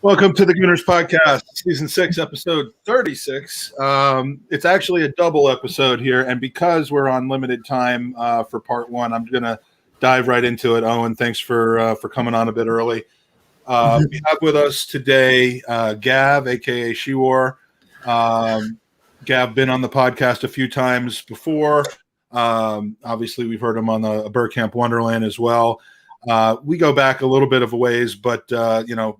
Welcome to the Gooners podcast, season 6, episode 36. It's actually a double episode here, and because we're on limited time for part 1, I'm going to dive right into it. Owen, thanks for coming on a bit early. We have with us today Gav, aka Shewar. Gav been on the podcast a few times before. Obviously, we've heard him on the Burkamp Wonderland as well. We go back a little bit of a ways, but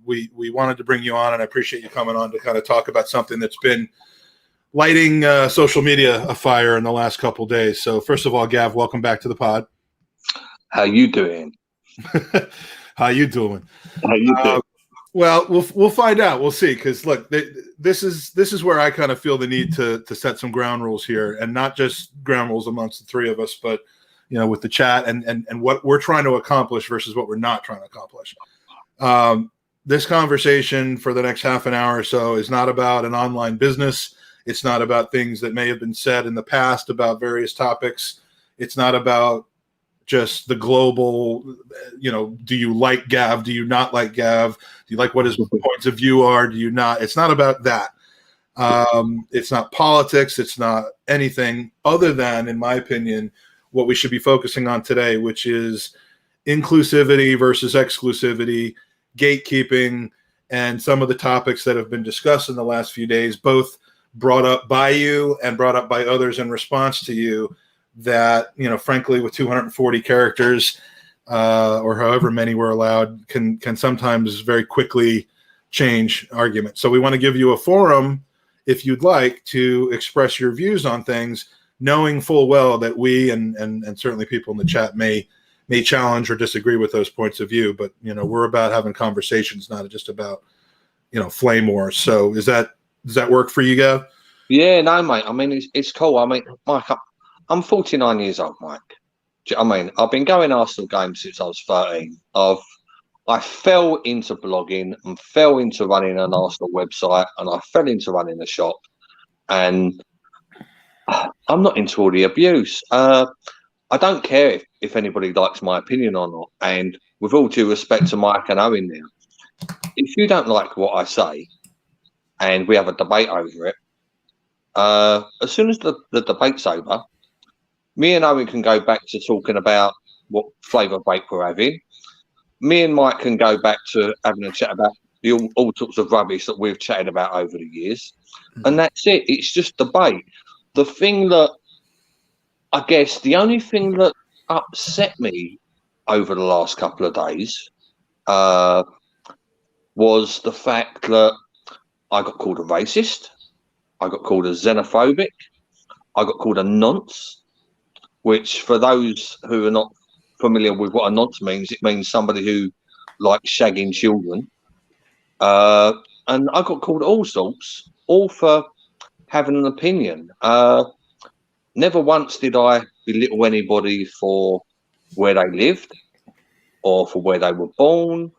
we wanted to bring you on, and I appreciate you coming on to kind of talk about something that's been lighting social media afire in the last couple of days. So first of all, Gav, welcome back to the pod. How you doing? How you doing? How you doing? Well, we'll find out. We'll see. Because look, this is where I kind of feel the need to set some ground rules here, and not just ground rules amongst the three of us, but with the chat and what we're trying to accomplish versus what we're not trying to accomplish. This conversation for the next half an hour or so is not about an online business. It's not about things that may have been said in the past about various topics. It's not about just the global, do you like Gav? Do you not like Gav? Do you like what his points of view are? Do you not? It's not about that. It's not politics. It's not anything other than, in my opinion, what we should be focusing on today, which is inclusivity versus exclusivity, gatekeeping, and some of the topics that have been discussed in the last few days, both brought up by you and brought up by others in response to you, that, frankly, with 240 characters or however many were allowed, can sometimes very quickly change arguments. So we want to give you a forum, if you'd like, to express your views on things, knowing full well that we and certainly people in the chat may challenge or disagree with those points of view. But, we're about having conversations, not just about, flame wars. So does that work for you, Gav? Yeah, no, mate. I mean, it's cool. I mean, Mike, I'm 49 years old, Mike. Do you know what I mean? I've been going Arsenal games since I was 13. I fell into blogging and fell into running an Arsenal website, and I fell into running a shop. And I'm not into all the abuse. I don't care if anybody likes my opinion or not. And with all due respect to Mike and Owen now, if you don't like what I say and we have a debate over it, as soon as the debate's over, me and Owen can go back to talking about what flavour vape we're having. Me and Mike can go back to having a chat about all sorts of rubbish that we've chatted about over the years. And that's it. It's just debate. The thing that, I guess, the only thing that upset me over the last couple of days was the fact that I got called a racist, I got called a xenophobic, I got called a nonce, which for those who are not familiar with what a nonce means, it means somebody who likes shagging children. And I got called all sorts, all for having an opinion. Never once did I belittle anybody for where they lived or for where they were born.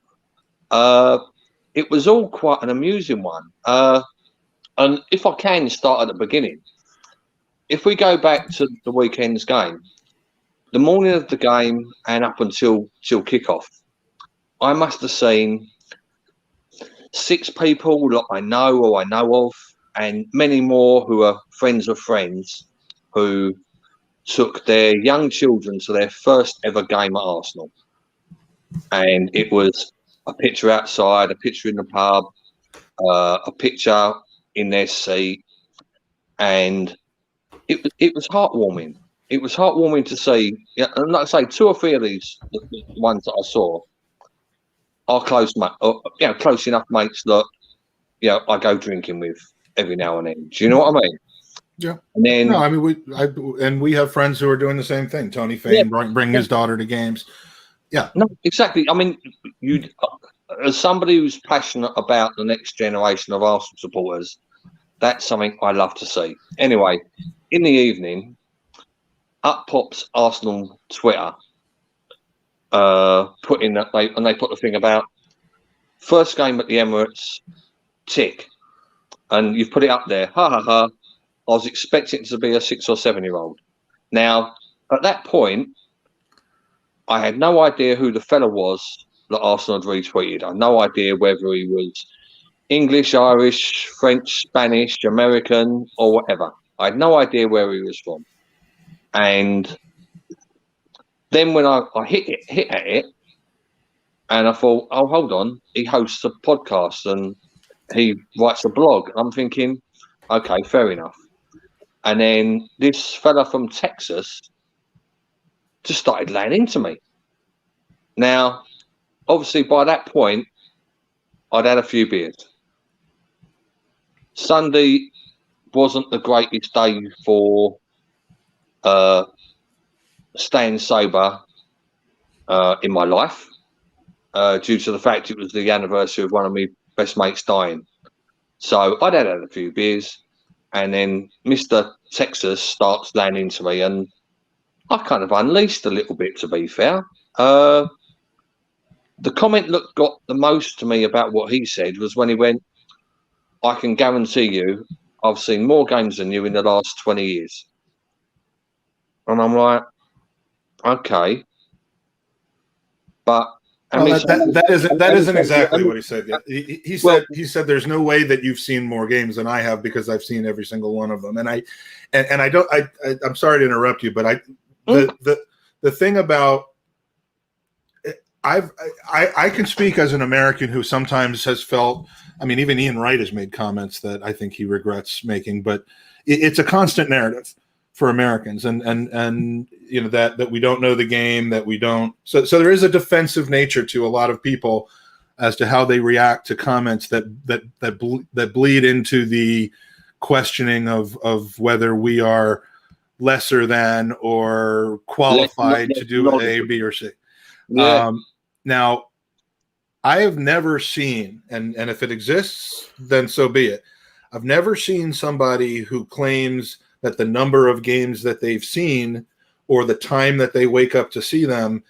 It was all quite an amusing one. And if I can start at the beginning, if we go back to the weekend's game, the morning of the game and up until kickoff, I must have seen 6 people that I know or I know of, and many more who are friends of friends who took their young children to their first ever game at Arsenal. And it was a picture outside, a picture in the pub, a picture in their seat. And it was heartwarming. It was heartwarming to see, and like I say, 2 or 3 of these ones that I saw are close enough mates that I go drinking with every now and then. Do you know what I mean? Yeah. And then, no, I mean, we have friends who are doing the same thing. Tony Fain bring his daughter to games. Yeah. No, exactly. I mean, you, as somebody who's passionate about the next generation of Arsenal supporters, that's something I love to see. Anyway, in the evening, up pops Arsenal Twitter, they put the thing about first game at the Emirates, tick, and you've put it up there. Ha ha ha! I was expecting it to be a 6 or 7-year-old. Now, at that point, I had no idea who the fella was that Arsenal had retweeted. I had no idea whether he was English, Irish, French, Spanish, American, or whatever. I had no idea where he was from. And then when I hit at it, and I thought, oh, hold on, he hosts a podcast and he writes a blog. I'm thinking, okay, fair enough. And then this fella from Texas just started laying into me. Now, obviously, by that point, I'd had a few beers. Sunday wasn't the greatest day for staying sober in my life due to the fact it was the anniversary of one of my best mates dying. So I'd had a few beers, and then Mr. Texas starts laying into me, and I kind of unleashed a little bit, to be fair. The comment that got the most to me about what he said was when he went, I can guarantee you I've seen more games than you in the last 20 years. And I'm like, okay. But that isn't exactly what he said yet. He said there's no way that you've seen more games than I have because I've seen every single one of them. And I'm sorry to interrupt you, but the thing about I can speak as an American who sometimes has felt, I mean, even Ian Wright has made comments that I think he regrets making, but it's a constant narrative for Americans, and you know that we don't know the game, that we don't. So there is a defensive nature to a lot of people as to how they react to comments that bleed into the questioning of whether we are lesser than or qualified to do A, B, or C. Yeah. Now, I have never seen, and if it exists, then so be it. I've never seen somebody who claims that the number of games that they've seen or the time that they wake up to see them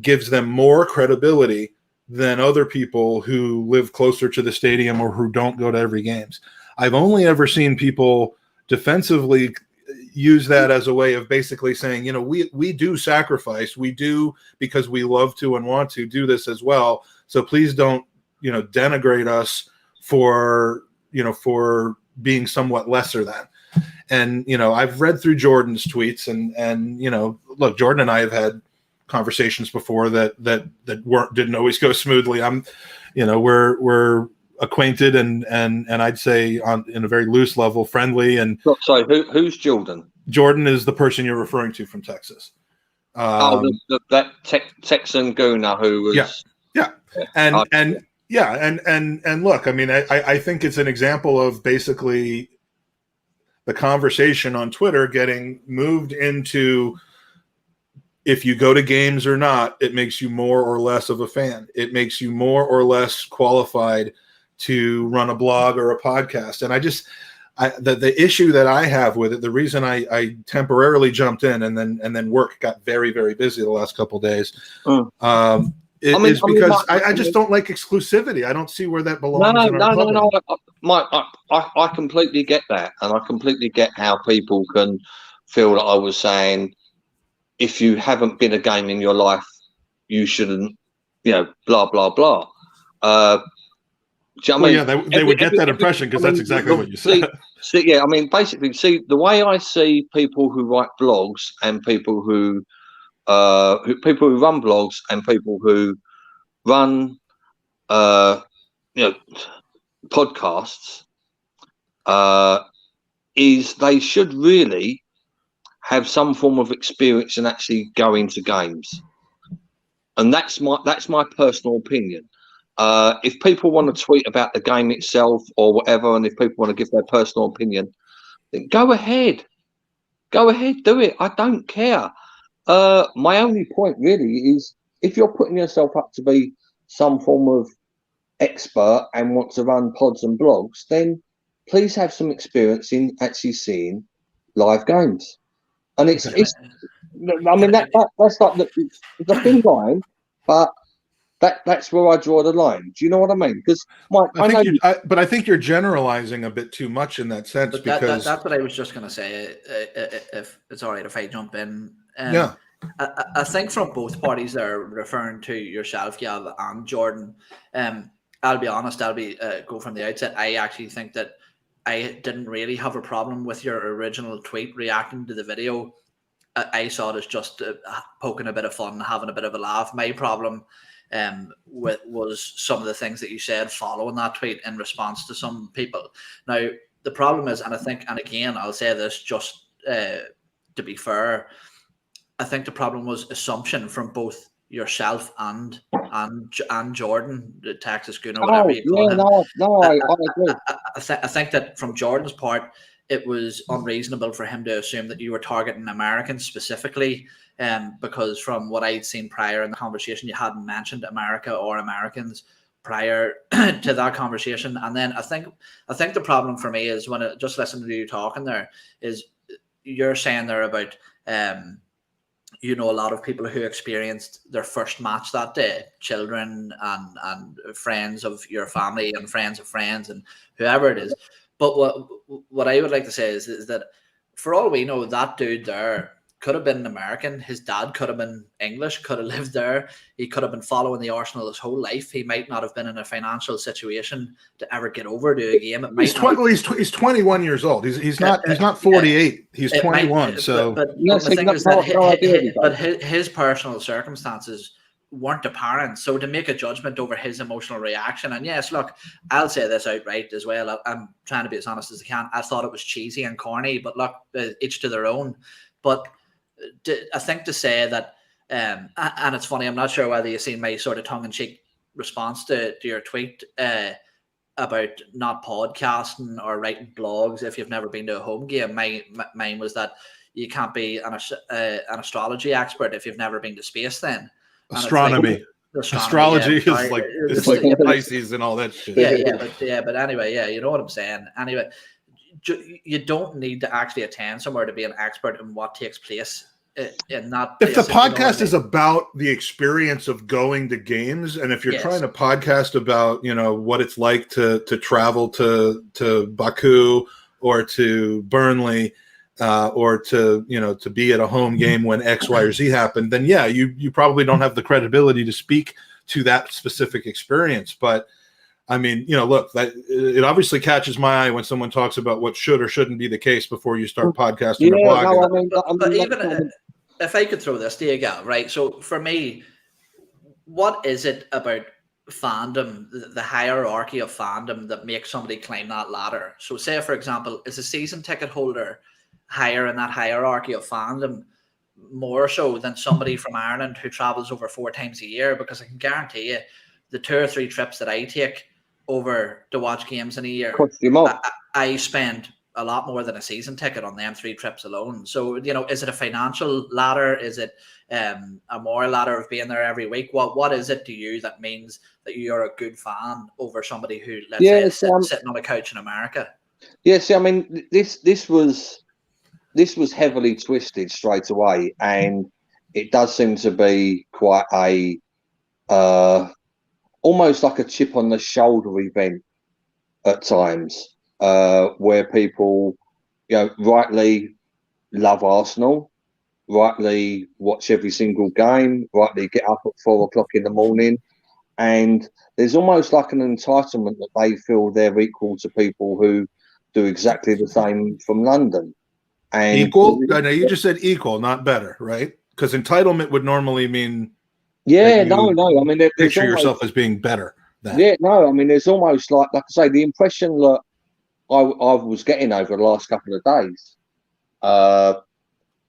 gives them more credibility than other people who live closer to the stadium or who don't go to every games. I've only ever seen people defensively use that as a way of basically saying, you know, we do sacrifice, we do, because we love to and want to do this as well. So please don't, you know, denigrate us for being somewhat lesser than. And, you know, I've read through Jordan's tweets and, you know, look, Jordan and I have had conversations before that didn't always go smoothly. We're acquainted and I'd say in a very loose level, friendly. And sorry, who's Jordan? Jordan is the person you're referring to from Texas. That Texan Gooner who was and look, I mean, I think it's an example of basically the conversation on Twitter getting moved into, if you go to games or not, it makes you more or less of a fan. It makes you more or less qualified to run a blog or a podcast. And the issue that I have with it, the reason I temporarily jumped in and then work got very, very busy the last couple of days, is because I just don't like exclusivity. I don't see where that belongs. I completely get that, and I completely get how people can feel that I was saying, if you haven't been a game in your life, you shouldn't, you know, blah blah blah. They would get that impression because that's exactly what you said. Basically, the way I see people who write blogs and people who run blogs and people who run podcasts is they should really have some form of experience and actually go into games, and that's my personal opinion. If people want to tweet about the game itself or whatever, and if people want to give their personal opinion, then go ahead, do it. I don't care. My only point really is, if you're putting yourself up to be some form of expert and want to run pods and blogs, then please have some experience in actually seeing live games. And that's like it's a thin line, but that's where I draw the line. Do you know what I mean? Because I think you're generalizing a bit too much in that sense. But because that's what I was just going to say. If it's all right if I jump in. Yeah. I think from both parties there, referring to yourself, Gav, and Jordan, I'll be honest. I'll be go from the outset. I actually think that I didn't really have a problem with your original tweet reacting to the video. I saw it as just poking a bit of fun, having a bit of a laugh. My problem was some of the things that you said following that tweet in response to some people. Now, the problem is, and I think, and again, I'll say this just to be fair, I think the problem was assumption from both yourself and Jordan, the Texas Gooner, whatever you call him. I agree. I think that from Jordan's part, it was unreasonable for him to assume that you were targeting Americans specifically, because from what I'd seen prior in the conversation, you hadn't mentioned America or Americans prior to that conversation. And then I think the problem for me is when just listening to you talking there is you're saying there about a lot of people who experienced their first match that day, children and friends of your family and friends of friends and whoever it is. But what I would like to say is that for all we know, that dude there could have been an American. His dad could have been English, could have lived there. He could have been following the Arsenal his whole life. He might not have been in a financial situation to ever get over to a game. He's 21 years old. He's not 48. He's 21. But the thing is that his personal circumstances weren't apparent. So to make a judgment over his emotional reaction, and yes, look, I'll say this outright as well. I'm trying to be as honest as I can. I thought it was cheesy and corny, but look, each to their own. But I think to say that, and it's funny, I'm not sure whether you've seen my sort of tongue-in-cheek response to your tweet about not podcasting or writing blogs if you've never been to a home game. Mine was that you can't be an astrology expert if you've never been to space then. Astronomy. Astrology is like Pisces and all that shit. But anyway, you know what I'm saying. Anyway, you don't need to actually attend somewhere to be an expert in what takes place in that. If the podcast is about the experience of going to games, and if you're trying to podcast about what it's like to travel to Baku or to Burnley. Or to be at a home game when X, Y, or Z happened, then you probably don't have the credibility to speak to that specific experience. But I mean, look, that it obviously catches my eye when someone talks about what should or shouldn't be the case before you start podcasting or blogging. But even if I could throw this to you, Gal, right? So for me, what is it about fandom, the hierarchy of fandom that makes somebody climb that ladder? So say, for example, is a season ticket holder higher in that hierarchy of fandom more so than somebody from Ireland who travels over 4 times a year? Because I can guarantee you the 2 or 3 trips that I take over to watch games in a year, I spend a lot more than a season ticket on them 3 trips alone. So, is it a financial ladder? Is it a moral ladder of being there every week? What is it to you that means that you're a good fan over somebody who, let's say, is sitting on a couch in America? Yeah, see, I mean, this was heavily twisted straight away, and it does seem to be quite a almost like a chip on the shoulder event at times, where people, rightly love Arsenal, rightly watch every single game, rightly get up at 4 o'clock in the morning, and there's almost like an entitlement that they feel they're equal to people who do exactly the same from London. And equal? I know you just said equal, not better, right? Because entitlement would normally mean no. I mean, picture yourself as being better. I mean, there's almost like I say, the impression that I was getting over the last couple of days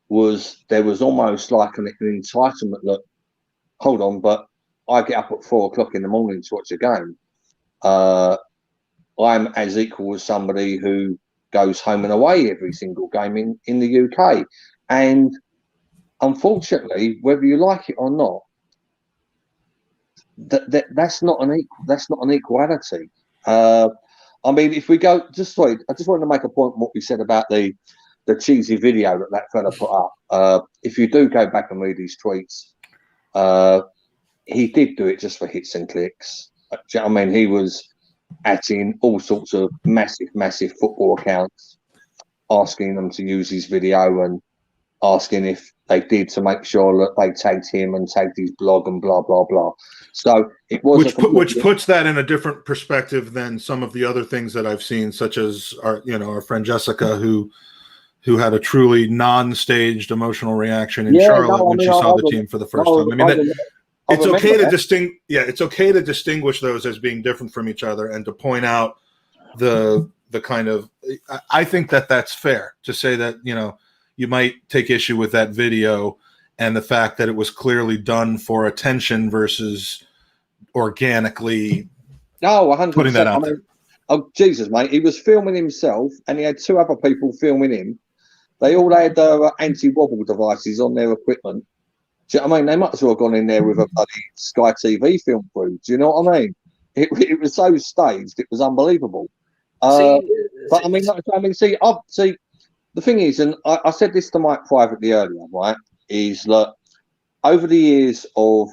was there was almost like an entitlement that, hold on, but I get up at 4 o'clock in the morning to watch a game. I'm as equal as somebody who goes home and away every single game in the UK. And unfortunately, whether you like it or not, that's not an equality. I mean, if we go, I just wanted to make a point on what we said about the cheesy video that fella put up. If you do go back and read his tweets, he did do it just for hits and clicks. I mean, he was adding all sorts of massive football accounts, asking them to use his video, and asking if they did to make sure that they tagged him and tagged his blog and blah blah blah. So it was which puts that in a different perspective than some of the other things that I've seen, such as our friend Jessica, who had a truly non-staged emotional reaction in Charlotte when she saw the team for the first time. I mean, it's okay to distinguish those as being different from each other and to point out the kind of. I think that's fair to say that you might take issue with that video and the fact that it was clearly done for attention versus organically. No, 100%. Putting that out there. Oh Jesus, mate! He was filming himself, and he had two other people filming him. They all had anti-wobble devices on their equipment. Do you know what I mean? They might as well have gone in there with a bloody Sky TV film crew. Do you know what I mean? It was so staged, it was unbelievable. The thing is, and I said this to Mike privately earlier, right? Is that over the years of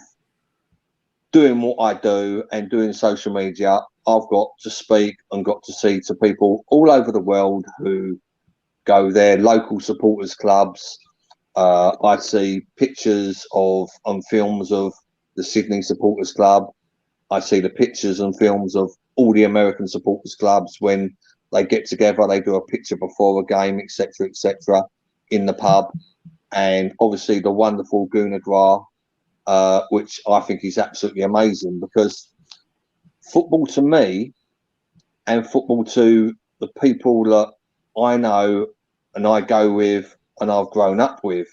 doing what I do and doing social media, I've got to speak and got to see to people all over the world who go their local supporters clubs. I see pictures and films of the Sydney Supporters Club. I see the pictures and films of all the American supporters clubs when they get together. They do a picture before a game, etc., in the pub. And obviously the wonderful Gooner Gra, which I think is absolutely amazing, because football to me and football to the people that I know and I go with and I've grown up with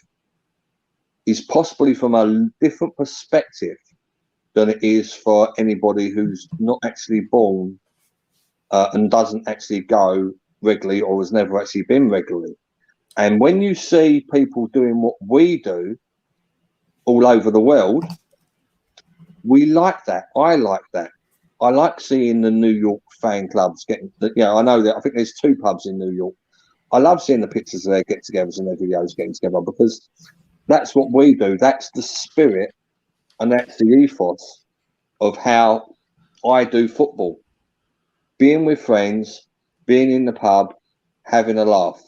is possibly from a different perspective than it is for anybody who's not actually born and doesn't actually go regularly or has never actually been regularly. And when you see people doing what we do all over the world, we like that. I like that. I like seeing the New York fan clubs getting, I know that I think there's 2 pubs in New York. I love seeing the pictures of their get-togethers and their videos getting together, because that's what we do. That's the spirit and that's the ethos of how I do football. Being with friends, being in the pub, having a laugh.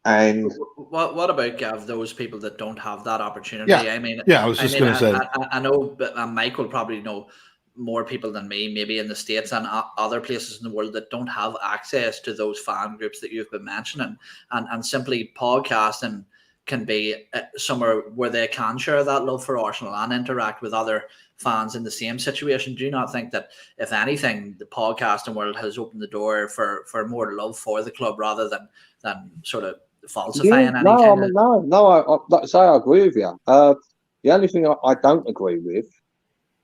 And what about, Gav, those people that don't have that opportunity? Yeah. I mean, I was just going to say. I know, but Mike will probably know more people than me, maybe in the States and other places in the world, that don't have access to those fan groups that you've been mentioning, and simply podcasting can be somewhere where they can share that love for Arsenal and interact with other fans in the same situation. Do you not think that, if anything, the podcasting world has opened the door for more love for the club rather than sort of falsifying any kind of... No, like I say, I agree with you. The only thing I don't agree with,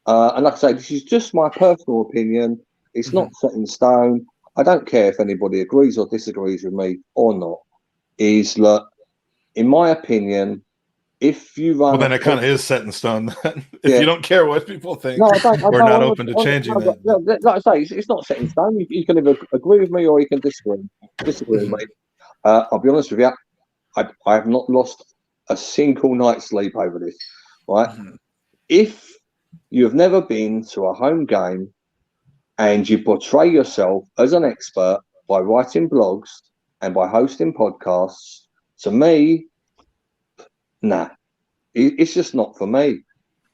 and like I say, this is just my personal opinion. It's not set in stone. I don't care if anybody agrees or disagrees with me or not. Is that, in my opinion, if you run... Well, then it kind of is set in stone. If you don't care what people think, we're not open to changing that. Like I say, it's not set in stone. You can either agree with me or you can disagree with me. I'll be honest with you, I have not lost a single night's sleep over this. Right? If you have never been to a home game and you portray yourself as an expert by writing blogs and by hosting podcasts, to me, nah, it's just not for me.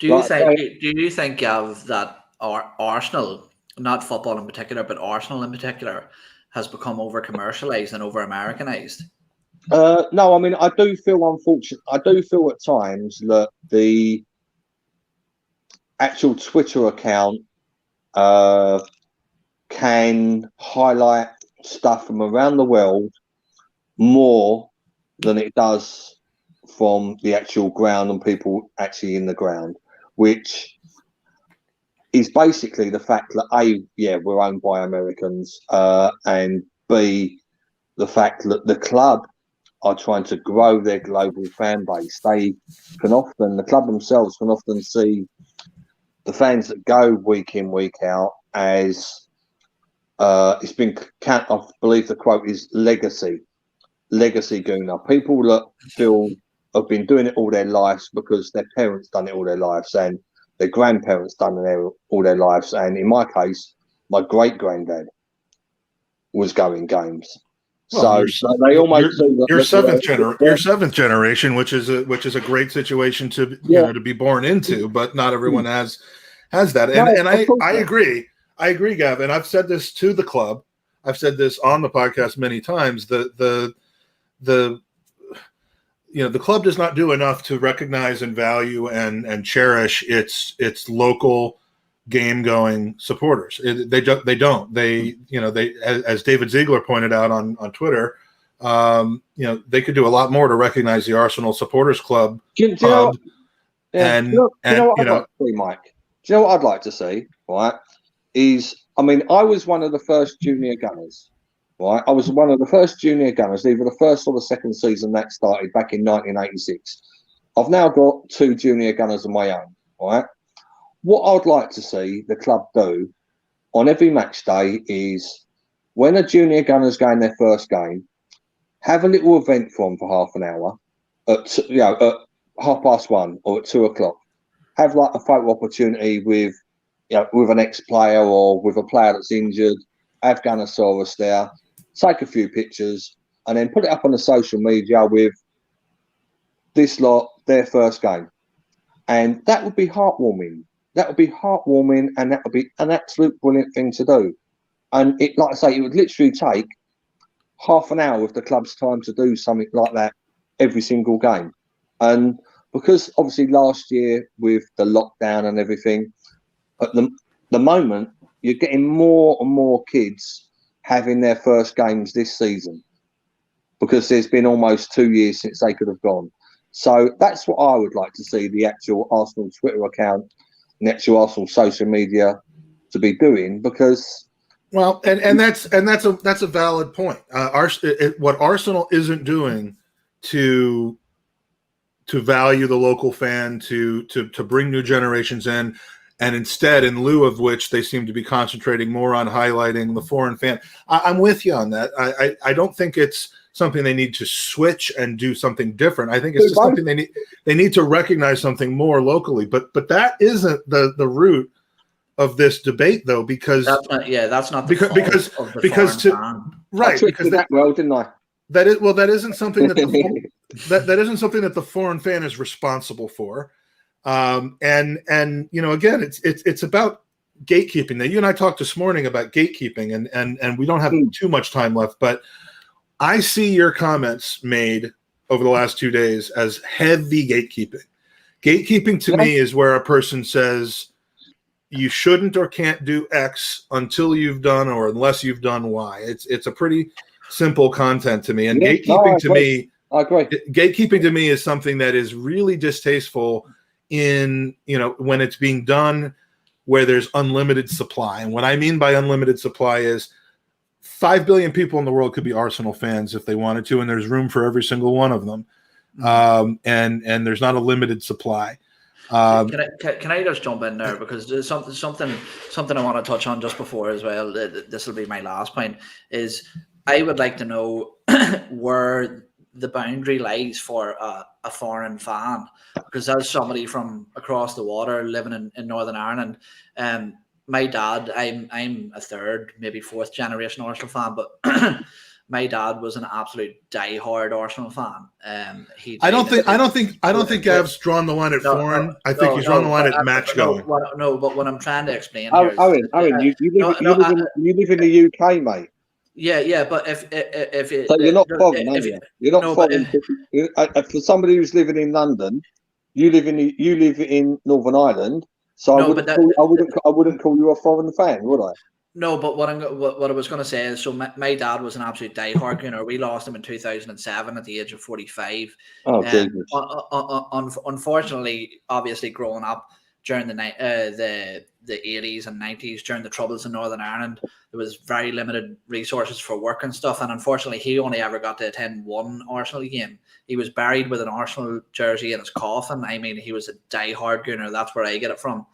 Do you think, Gav, that Arsenal, not football in particular, but Arsenal in particular, has become over commercialized and over Americanized? No, I mean, I do feel unfortunate. I do feel at times that the actual Twitter account can highlight stuff from around the world more than it does from the actual ground and people actually in the ground, which is basically the fact that A, we're owned by Americans, and B, the fact that the club are trying to grow their global fan base. The club themselves can often see the fans that go week in, week out as it's been, I believe the quote is legacy Gooner. People that feel have been doing it all their lives because their parents done it all their lives and their grandparents done it all their lives. And in my case, my great granddad was going games. So they almost you're seventh generation, which is a great situation to to be born into, but not everyone has that. And I agree. I agree, Gavin. I've said this to the club. I've said this on the podcast many times. The club does not do enough to recognize and value and cherish its local game going supporters. They don't. They as David Ziegler pointed out on Twitter, they could do a lot more to recognize the Arsenal Supporters Club. Do you know what I'd like to see, Mike? Do you know what I'd like to see? Right? I was one of the first junior gunners. Right? I was one of the first junior gunners, either the first or the second season that started back in 1986. I've now got 2 junior gunners of my own. Right? What I'd like to see the club do on every match day is when a junior gunner's going their first game, have a little event for them for half an hour at 1:30 or at 2:00. Have like a photo opportunity with an ex-player or with a player that's injured. Have Gunnosaurus there, take a few pictures, and then put it up on the social media with this lot, their first game. And that would be heartwarming. That would be heartwarming, and that would be an absolute brilliant thing to do. And it, like I say, it would literally take half an hour of the club's time to do something like that every single game. And because obviously last year with the lockdown and everything, at the moment you're getting more and more kids having their first games this season because there's been almost 2 years since they could have gone. So that's what I would like to see the actual Arsenal Twitter account and the actual Arsenal social media to be doing, because and that's a valid point. What Arsenal isn't doing to value the local fan, to bring new generations in, and instead, in lieu of which, they seem to be concentrating more on highlighting the foreign fan. I'm with you on that. I don't think it's something they need to switch and do something different. I think it's just something they need to recognize something more locally. But that isn't the root of this debate, though, because that's not the didn't I? That isn't something that that isn't something that the foreign fan is responsible for. And again, it's about gatekeeping. Now, you and I talked this morning about gatekeeping, and we don't have too much time left, but I see your comments made over the last 2 days as heavy gatekeeping. Gatekeeping to me is where a person says you shouldn't or can't do X until you've done or unless you've done Y. It's a pretty simple content to me. And gatekeeping to me, I agree. Gatekeeping to me is something that is really distasteful in, when it's being done where there's unlimited supply. And what I mean by unlimited supply is 5 billion people in the world could be Arsenal fans if they wanted to, and there's room for every single one of them. And there's not a limited supply. Can I just jump in there, because there's something I want to touch on just before as well. This will be my last point. Is I would like to know where the boundary lies for a foreign fan, because as somebody from across the water living in Northern Ireland, my dad, I'm a third, maybe fourth generation Arsenal fan, but my dad was an absolute diehard Arsenal fan. I don't think Gav's drawn the line at foreign. I think he's drawn the line at match going. No, but what I'm trying to explain here is, Owen, you live in the UK, mate. Yeah, but if so you're not foreign, are you? You're not foreign. For somebody who's living in London, you live in Northern Ireland. So I wouldn't call you a foreign fan, would I? No, but what I was going to say is, so my dad was an absolute diehard Gooner. We lost him in 2007 at the age of 45. Oh, Jesus. Unfortunately, obviously, growing up during the 80s and 90s, during the Troubles in Northern Ireland, there was very limited resources for work and stuff. And unfortunately, he only ever got to attend one Arsenal game. He was buried with an Arsenal jersey in his coffin. I mean, he was a diehard Gooner. That's where I get it from.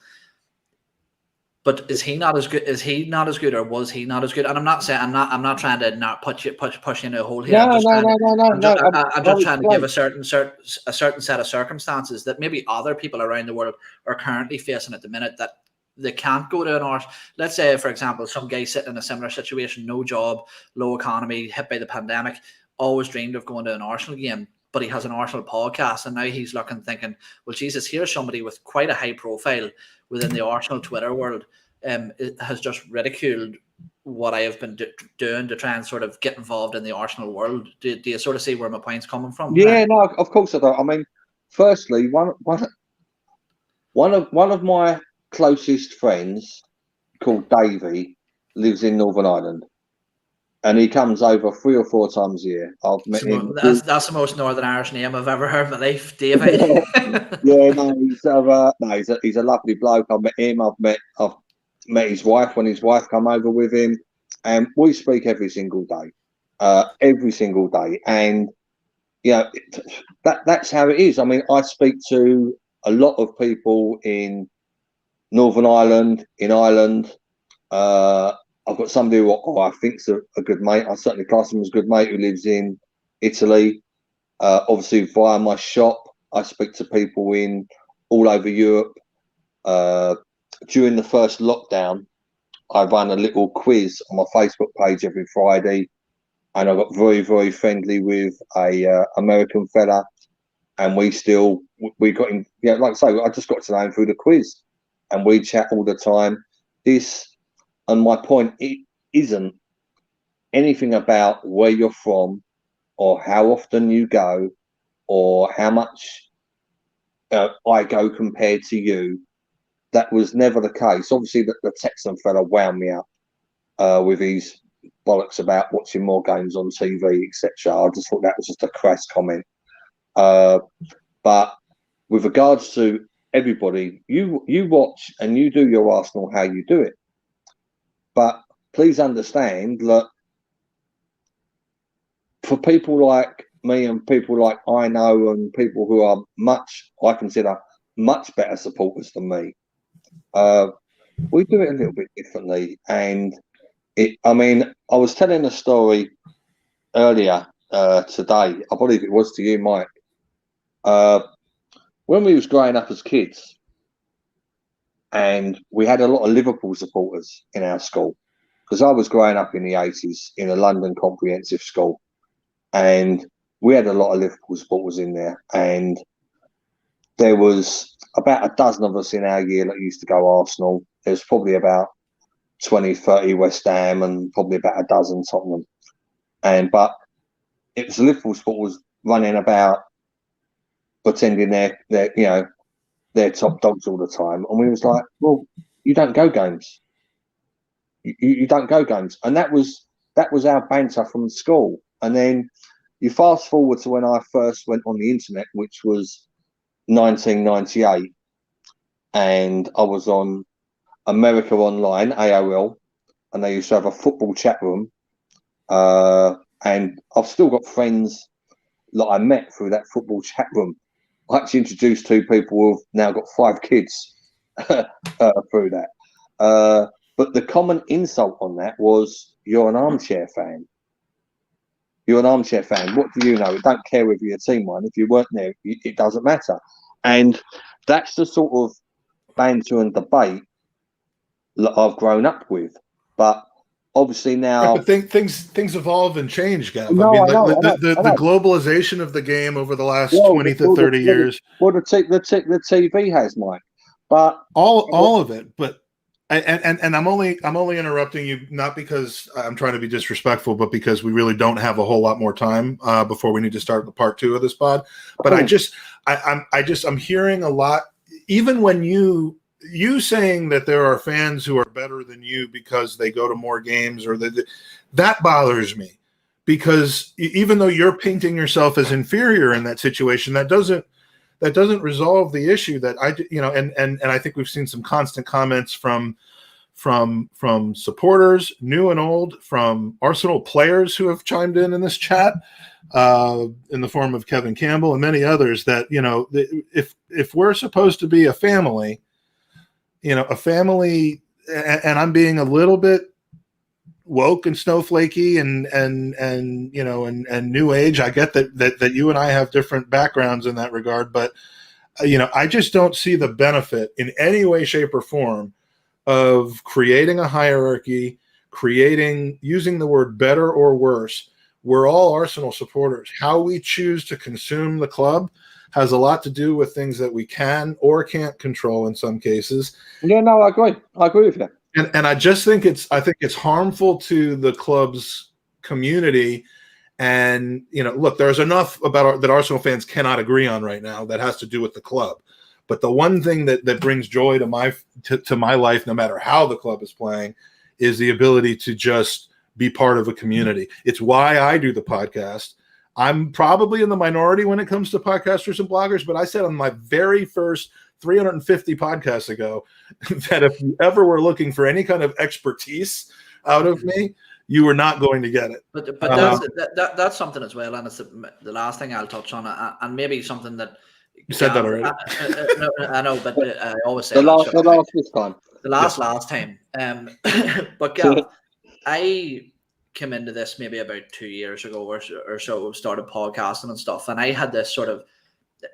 But is he not as good? Is he not as good, or was he not as good? And I'm not saying I'm not trying to not push you in a hole here. No. I'm just trying to give a certain set of circumstances that maybe other people around the world are currently facing at the minute, that they can't go to an Arsenal. Let's say, for example, some guy sitting in a similar situation, no job, low economy, hit by the pandemic, always dreamed of going to an Arsenal game, but he has an Arsenal podcast, and now he's looking, thinking, well, Jesus, here's somebody with quite a high profile within the Arsenal Twitter world, has just ridiculed what I have been doing to try and sort of get involved in the Arsenal world. Do you sort of see where my point's coming from? Yeah, no, of course I do. I mean, firstly, one of my closest friends, called Davey, lives in Northern Ireland, and he comes over 3 or 4 times a year. I've met him. That's the most Northern Irish name I've ever heard in my life, Davey. Yeah, no, he's a lovely bloke. I've met him. I've met his wife when his wife come over with him, and we speak every single day, and that's how it is. I mean, I speak to a lot of people in Northern Ireland, in Ireland. I've got somebody who I think's a good mate. I certainly class him as a good mate, who lives in Italy. Obviously, via my shop, I speak to people in all over Europe. During the first lockdown, I run a little quiz on my Facebook page every Friday, and I got very, very friendly with a American fella, and we got him. Yeah, like I say, I just got to know him through the quiz, and we chat all the time. And my point, it isn't anything about where you're from, or how often you go, or how much I go compared to you. That was never the case. Obviously, the Texan fella wound me up with his bollocks about watching more games on TV, etc. I just thought that was just a crass comment. But with regards to everybody, you watch and you do your Arsenal how you do it. But please understand that for people like me and people like I know and people who are I consider much better supporters than me, we do it a little bit differently. And I was telling a story earlier today, I believe it was to you, Mike, when we was growing up as kids, and we had a lot of Liverpool supporters in our school, because I was growing up in the 80s in a London comprehensive school, and we had a lot of Liverpool supporters in there, and there was about a dozen of us in our year that used to go Arsenal. There's probably about 20, 30 West Ham, and probably about a dozen Tottenham. But it was Liverpool supporters running about, pretending they're top dogs all the time. And we was like, well, you don't go games. You don't go games. And that was our banter from school. And then you fast forward to when I first went on the internet, which was 1998, and I was on America Online, AOL, and they used to have a football chat room. And I've still got friends that I met through that football chat room. I actually introduced 2 people who've now got 5 kids through that. But the common insult on that was, you're an armchair fan. You're an armchair fan. What do you know? It don't care whether you're a team one. If you weren't there, it doesn't matter. And that's the sort of banter and debate that I've grown up with. But obviously now, but things evolve and change, Gav. No, I mean, I know. the globalization of the game over the last 20 to 30 years. Well, the TV has, Mike. But all of it. But and I'm only interrupting you, not because I'm trying to be disrespectful, but because we really don't have a whole lot more time before we need to start the part 2 of this pod. But I'm hearing a lot, even when you saying that there are fans who are better than you because they go to more games, or that bothers me, because even though you're painting yourself as inferior in that situation, that doesn't resolve the issue that and I think we've seen some constant comments from supporters, new and old, from Arsenal players who have chimed in this chat, in the form of Kevin Campbell and many others, that if we're supposed to be a family, and I'm being a little bit woke and snowflakey and new age. I get that you and I have different backgrounds in that regard, but I just don't see the benefit in any way, shape, or form of creating a hierarchy, using the word better or worse. We're all Arsenal supporters. How we choose to consume the club has a lot to do with things that we can or can't control in some cases. Yeah, no, I agree. I agree with you. And I just think it's harmful to the club's community. And look, there's enough that Arsenal fans cannot agree on right now that has to do with the club. But the one thing that brings joy to my life, no matter how the club is playing, is the ability to just be part of a community. It's why I do the podcast. I'm probably in the minority when it comes to podcasters and bloggers, but I said on my very first 350 podcasts ago that if you ever were looking for any kind of expertise out of me, you were not going to get it. But that's something as well, and it's the last thing I'll touch on, and maybe something that you said that already. No, I know, but I always say the last time. But Gav, I came into this maybe about 2 years ago or so, started podcasting and stuff, and I had this sort of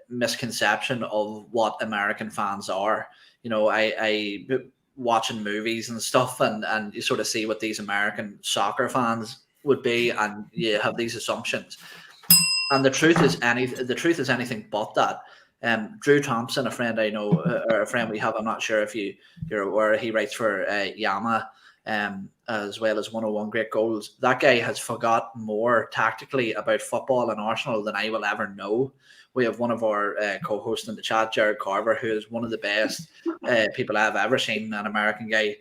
misconception of what American fans are. I watching movies and stuff, and you sort of see what these American soccer fans would be, and you have these assumptions. And the truth is anything but that. Drew Thompson, a friend I know, or a friend we have, I'm not sure if you're aware, he writes for Yama, as well as 101 Great Goals. That guy has forgot more tactically about football and Arsenal than I will ever know. We have one of our co-hosts in the chat, Jared Carver, who is one of the best people I've ever seen, an American guy,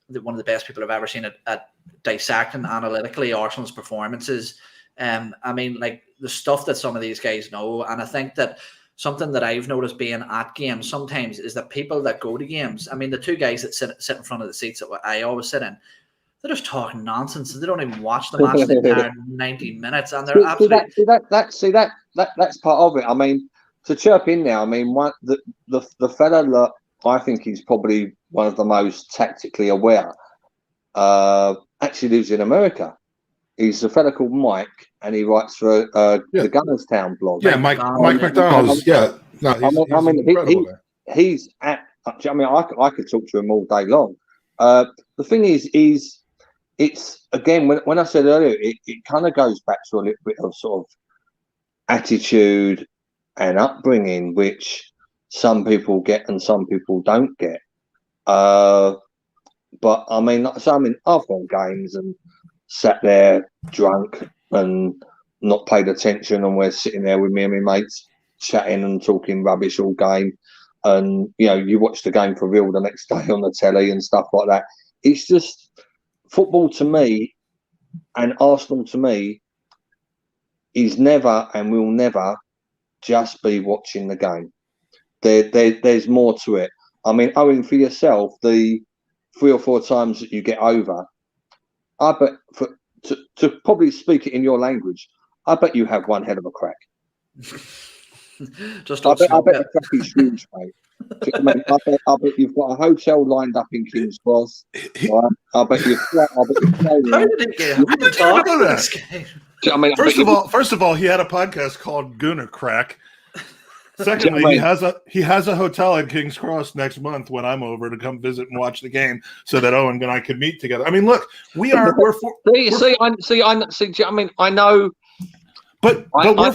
one of the best people I've ever seen at dissecting analytically Arsenal's performances. I mean, like the stuff that some of these guys know, and I think that something that I've noticed being at games sometimes is that people that go to games, I mean, the two guys that sit in front of the seats that I always sit in, they're just talking nonsense. They don't even watch the match the entire 90 minutes, and they're absolutely. That's part of it. I mean, to chirp in now, I mean, the fella that I think is probably one of the most tactically aware actually lives in America. He's a fella called Mike, and he writes for the Gunners Town blog. Yeah, Mike McDonald's. Yeah, no, he's at. I mean, I could talk to him all day long. The thing is it's again when I said earlier, it kind of goes back to a little bit of sort of attitude and upbringing, which some people get and some people don't get. But I mean, I've gone games and sat there drunk and not paid attention, and we're sitting there with me and my mates chatting and talking rubbish all game. And you watch the game for real the next day on the telly and stuff like that. It's just football to me, and Arsenal to me is never and will never just be watching the game. There's more to it. I mean, Owen, for yourself, the 3 or 4 times that you get over, I bet to probably speak it in your language, I bet you have one hell of a crack. I bet the crack is huge, mate. I bet you've got a hotel lined up in King's Cross. Right? I bet you're flat. How did it get? I mean, first of all, he had a podcast called Gooner Crack. Secondly, he has a hotel at King's Cross next month when I'm over to come visit and watch the game, so that Owen and I could meet together. I mean, look, I know. But I know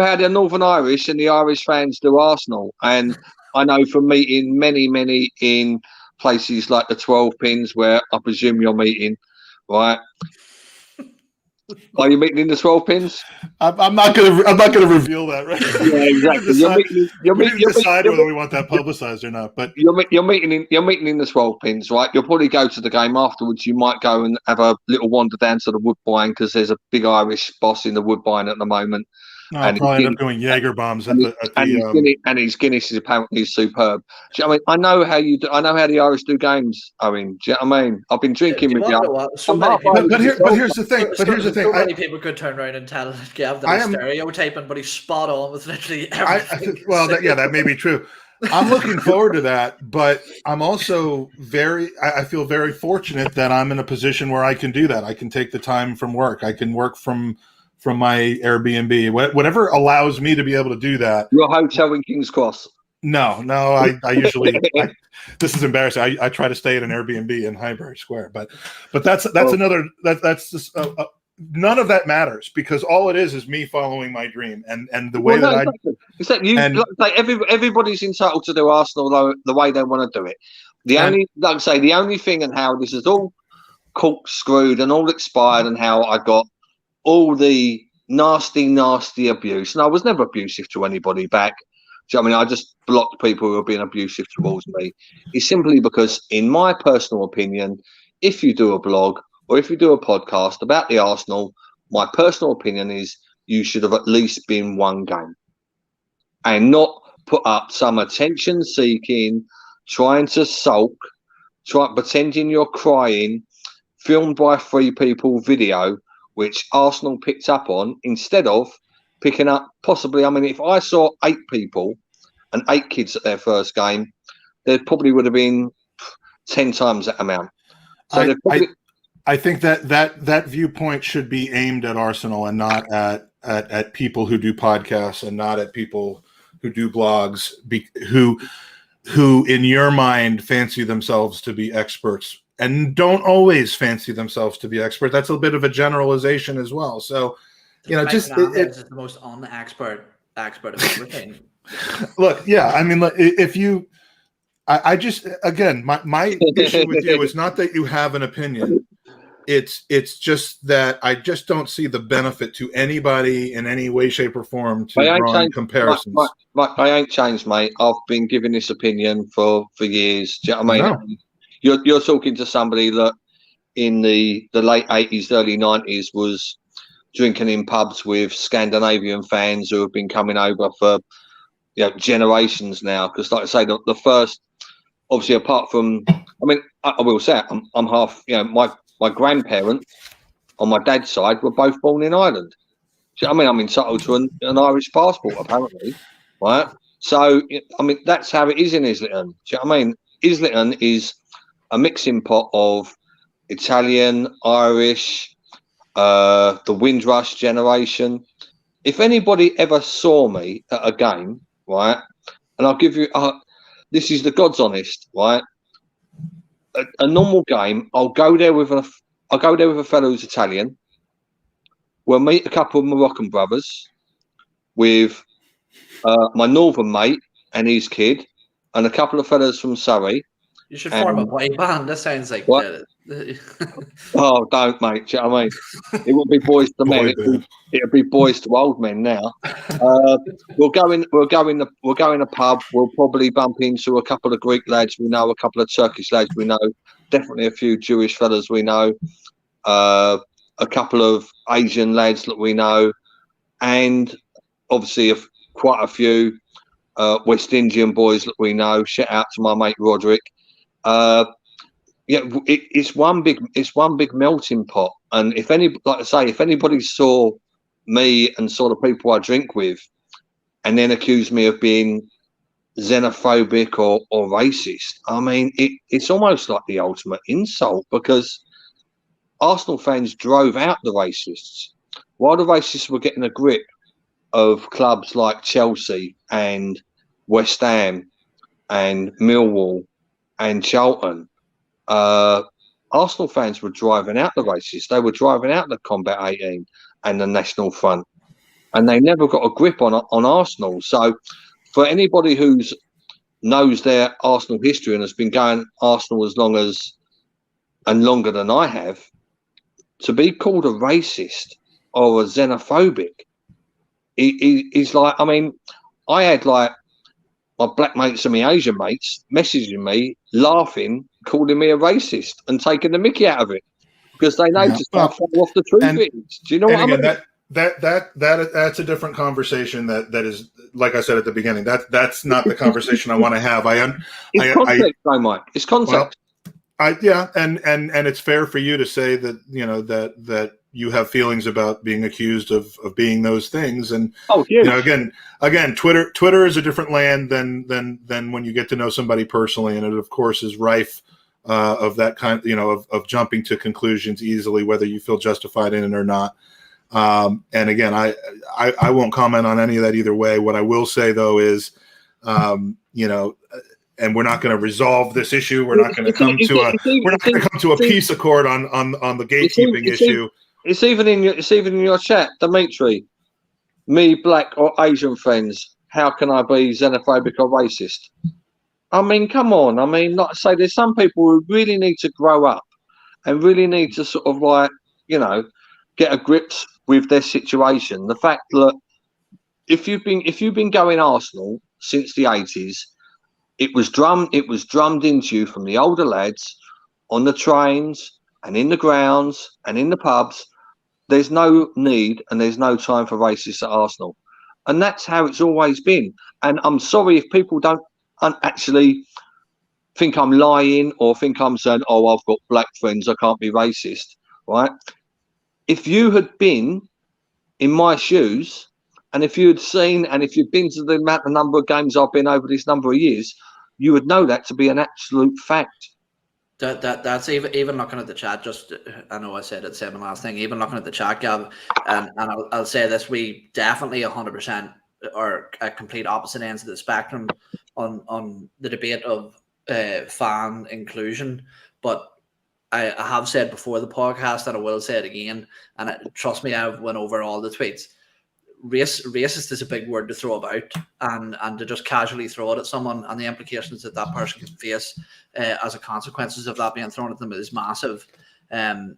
how the Northern Irish and the Irish fans do Arsenal, and I know from meeting many in places like the 12 Pins, where I presume you're meeting, right? Are you meeting in the 12 Pins? I'm not gonna reveal that, right? Yeah, exactly. You're decide whether we want that publicized or not. But you're meeting in the 12 Pins, right? You'll probably go to the game afterwards. You might go and have a little wander down to the Woodbine, because there's a big Irish boss in the Woodbine at the moment. No, I'll probably end up doing Jaeger bombs and his Guinness is apparently superb. Do you know what I mean? I know how you do. I know how the Irish do games. I mean, do you know what I mean? I've been drinking with you. But here's the thing. So many people could turn around and tell Gav that he's stereotyping, but he's spot on with literally everything. That may be true. I'm looking forward to that, but I'm also I feel very fortunate that I'm in a position where I can do that. I can take the time from work. I can work from my Airbnb, whatever allows me to be able to do that. Your hotel in King's Cross. No, I usually this is embarrassing. I try to stay at an Airbnb in Highbury Square, but that's another that's just none of that matters, because all it is me following my dream and the way except you like everybody's entitled to do Arsenal the way they want to do it. The only thing and how this is all corkscrewed and all expired and how I got all the nasty abuse, and I was never abusive to anybody back. Do you know what I mean? I just blocked people who were being abusive towards me. It's simply because, in my personal opinion, if you do a blog or if you do a podcast about the Arsenal, my personal opinion is you should have at least been one game and not put up some attention-seeking, trying to sulk, pretending you're crying, filmed by 3 people video, which Arsenal picked up on, instead of picking up possibly, I mean, if I saw 8 people and 8 kids at their first game, there probably would have been 10 times that amount. So I think that viewpoint should be aimed at Arsenal and not at people who do podcasts and not at people who do blogs, who in your mind fancy themselves to be experts and don't always fancy themselves to be expert. That's a bit of a generalization as well. So, it's the most unexpert expert of everything. Look, yeah, I mean, if you, I just, again, my issue with you is not that you have an opinion. It's just that I just don't see the benefit to anybody in any way, shape, or form to run comparisons. I ain't changed, mate. I've been giving this opinion for years. Do you know what I mean? No. You're talking to somebody that in the late 80s, early 90s was drinking in pubs with Scandinavian fans who have been coming over for generations now. Because, like I say, the first, obviously, apart from, I mean, I will say it, I'm half, my grandparents on my dad's side were both born in Ireland. Do you know what I mean? I'm entitled to an Irish passport, apparently, right? So, I mean, that's how it is in Islington. Do you know what I mean? Islington is a mixing pot of Italian, Irish, the Windrush generation. If anybody ever saw me at a game, right, and I'll give you, this is the God's honest, right? A normal game, I'll go there with a fellow who's Italian. We'll meet a couple of Moroccan brothers with my northern mate and his kid, and a couple of fellas from Surrey. You should form a boy band. That sounds like oh, don't, mate. Do you know what I mean? It won't be boys to men. It'll be boys to old men now. We'll go in a pub. We'll probably bump into a couple of Greek lads we know, a couple of Turkish lads we know, definitely a few Jewish fellas we know, a couple of Asian lads that we know, and obviously quite a few West Indian boys that we know. Shout out to my mate Roderick. It's one big melting pot. And if anybody saw me and saw the people I drink with, and then accused me of being xenophobic or racist, I mean, it's almost like the ultimate insult, because Arsenal fans drove out the racists while the racists were getting a grip of clubs like Chelsea and West Ham and Millwall and Charlton. Arsenal fans were driving out the racists. They were driving out the Combat 18 and the National Front, and they never got a grip on Arsenal. So for anybody who's knows their Arsenal history and has been going Arsenal as long as and longer than I have, to be called a racist or a xenophobic is like, I mean, I had like my black mates and my Asian mates messaging me, laughing, calling me a racist and taking the mickey out of it because they know just how far off the truth it is. Do you know what I mean? That's a different conversation. That is, like I said at the beginning, that's not the conversation I want to have. It's context, though, Mike. It's context. And it's fair for you to say that, you know, that you have feelings about being accused of being those things. And you know, again, Twitter is a different land than when you get to know somebody personally, and it of course is rife of that kind, you know, of jumping to conclusions easily, whether you feel justified in it or not. And again, I won't comment on any of that either way. What I will say though is, and we're not going to resolve this issue. We're not going to come to a peace accord on the gatekeeping issue. It's even in your chat, Dimitri. Me, black or Asian friends. How can I be xenophobic or racist? I mean, come on. I mean, like I say, there's some people who really need to grow up and really need to sort of get a grip with their situation. The fact that if you've been going Arsenal since the 80s, it was drummed into you from the older lads on the trains and in the grounds and in the pubs. There's no need and there's no time for racists at Arsenal. And that's how it's always been. And I'm sorry if people don't actually think I'm lying or think I'm saying, oh, I've got black friends, I can't be racist, right? If you had been in my shoes, and if you had seen, and if you've been to the number of games I've been over this number of years, you would know that to be an absolute fact. That's even looking at the chat. Just I know I said it same last thing. Even looking at the chat, Gav, and I'll say this: we definitely 100% are at complete opposite ends of the spectrum on the debate of fan inclusion. But I have said before the podcast, and I will say it again, and trust me, I've went over all the tweets. Racist is a big word to throw about, and to just casually throw it at someone, and the implications that person can face as a consequences of that being thrown at them is massive. And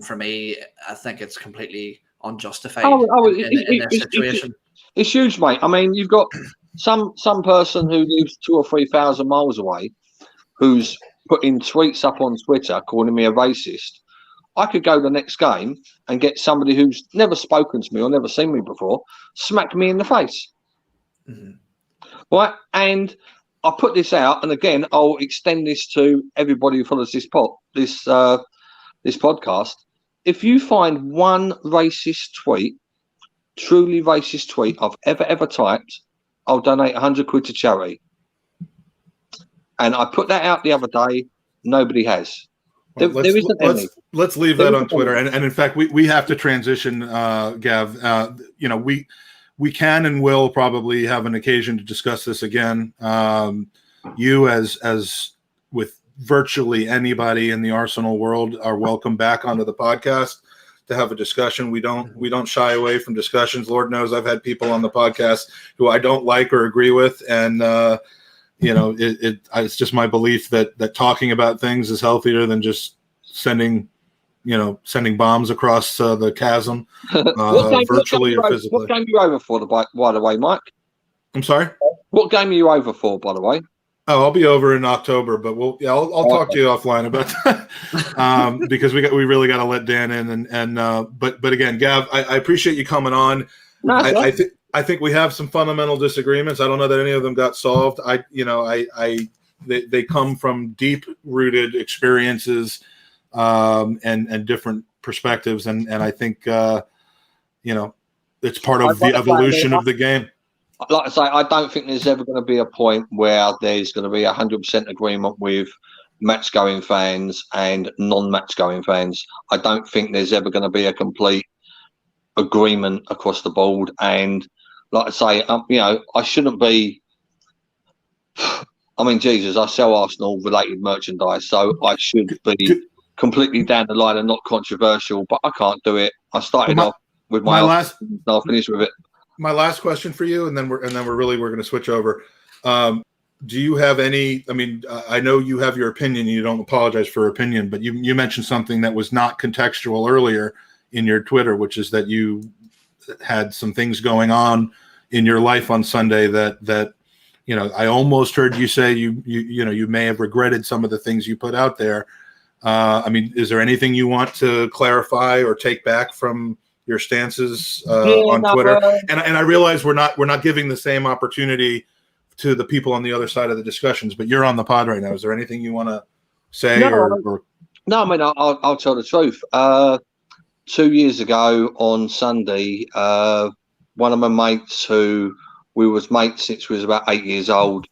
for me, I think it's completely unjustified in this situation. It's huge, mate. I mean, you've got some person who lives 2,000 or 3,000 miles away who's putting tweets up on Twitter calling me a racist. I could go the next game and get somebody who's never spoken to me or never seen me before smack me in the face. Mm-hmm. Right? And I put this out, and again, I'll extend this to everybody who follows this podcast. If you find one racist tweet, truly racist tweet I've ever typed, I'll donate 100 quid to charity. And I put that out the other day. Nobody has. Let's leave that on Twitter. And in fact, we have to transition, Gav. We can and will probably have an occasion to discuss this again. You, as with virtually anybody in the Arsenal world, are welcome back onto the podcast to have a discussion. We don't shy away from discussions. Lord knows I've had people on the podcast who I don't like or agree with, and it's just my belief that talking about things is healthier than just sending bombs across the chasm, virtually or physically. What game are you over for, by the way, Mike? I'm sorry? What game are you over for, by the way? Oh, I'll be over in October, but I'll talk to you offline about that because we really got to let Dan in, but again, Gav, I appreciate you coming on. No, I think we have some fundamental disagreements. I don't know that any of them got solved. They come from deep-rooted experiences and different perspectives, and I think it's part of the evolution of the game. Like I say, I don't think there's ever going to be a point where there's going to be 100% agreement with match-going fans and non-match-going fans. I don't think there's ever going to be a complete agreement across the board. And like I say, I shouldn't be. I mean, Jesus, I sell Arsenal-related merchandise, so I should be completely down the line and not controversial. But I can't do it. I started off with my last. I'll finish with it. My last question for you, and then we're going to switch over. Do you have any? I mean, I know you have your opinion. You don't apologize for your opinion, but you mentioned something that was not contextual earlier in your Twitter, which is that you had some things going on in your life on Sunday that I almost heard you say you may have regretted some of the things you put out there. I mean, is there anything you want to clarify or take back from your stances on Twitter? And I realize we're not giving the same opportunity to the people on the other side of the discussions, but you're on the pod right now. Is there anything you want to say? No, I mean, I'll tell the truth. 2 years ago on Sunday, one of my mates who we was mates since we was about 8 years old,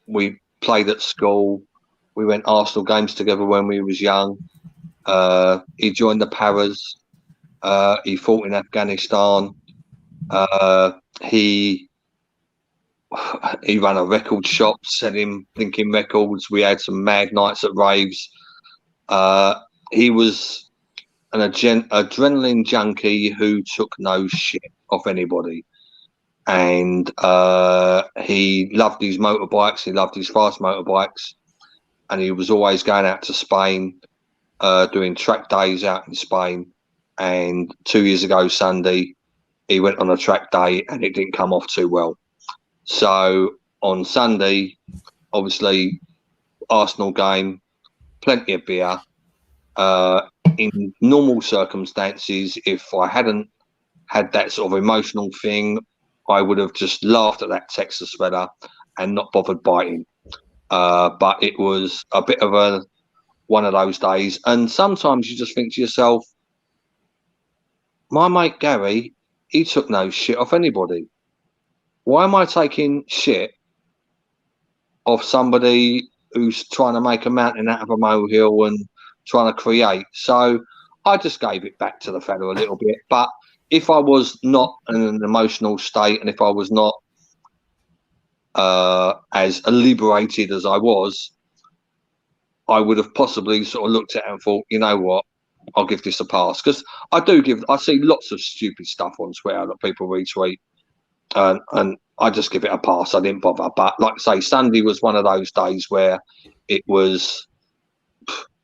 we played at school. We went Arsenal games together when we was young. He joined the Paras. He fought in Afghanistan. He he ran a record shop selling blinking records. We had some mad nights at raves. He was an adrenaline junkie who took no shit off anybody. And he loved his motorbikes. He loved his fast motorbikes. And he was always going out to Spain, doing track days out in Spain. And 2 years ago, Sunday, he went on a track day and it didn't come off too well. So on Sunday, obviously, Arsenal game, plenty of beer. In normal circumstances, if I hadn't had that sort of emotional thing, I would have just laughed at that Texas fella and not bothered biting. But it was a bit of one of those days. And sometimes you just think to yourself, my mate Gary, he took no shit off anybody. Why am I taking shit off somebody who's trying to make a mountain out of a molehill and trying to create? So I just gave it back to the fella a little bit. But if I was not in an emotional state and if I was not as liberated as I was, I would have possibly sort of looked at it and thought, you know what, I'll give this a pass. Because I see lots of stupid stuff on Twitter that people retweet. And I just give it a pass. I didn't bother. But like I say, Sunday was one of those days where it was,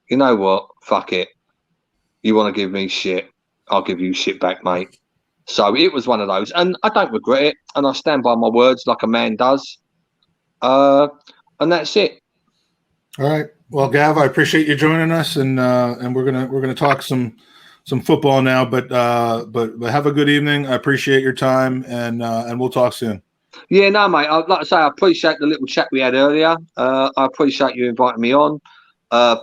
you know what, fuck it. You want to give me shit, I'll give you shit back, mate. So it was one of those. And I don't regret it. And I stand by my words like a man does. And that's it. All right. Well, Gav, I appreciate you joining us, and we're gonna talk some football now. But have a good evening. I appreciate your time, and we'll talk soon. Yeah, no, mate. I'd like to say I appreciate the little chat we had earlier. I appreciate you inviting me on. I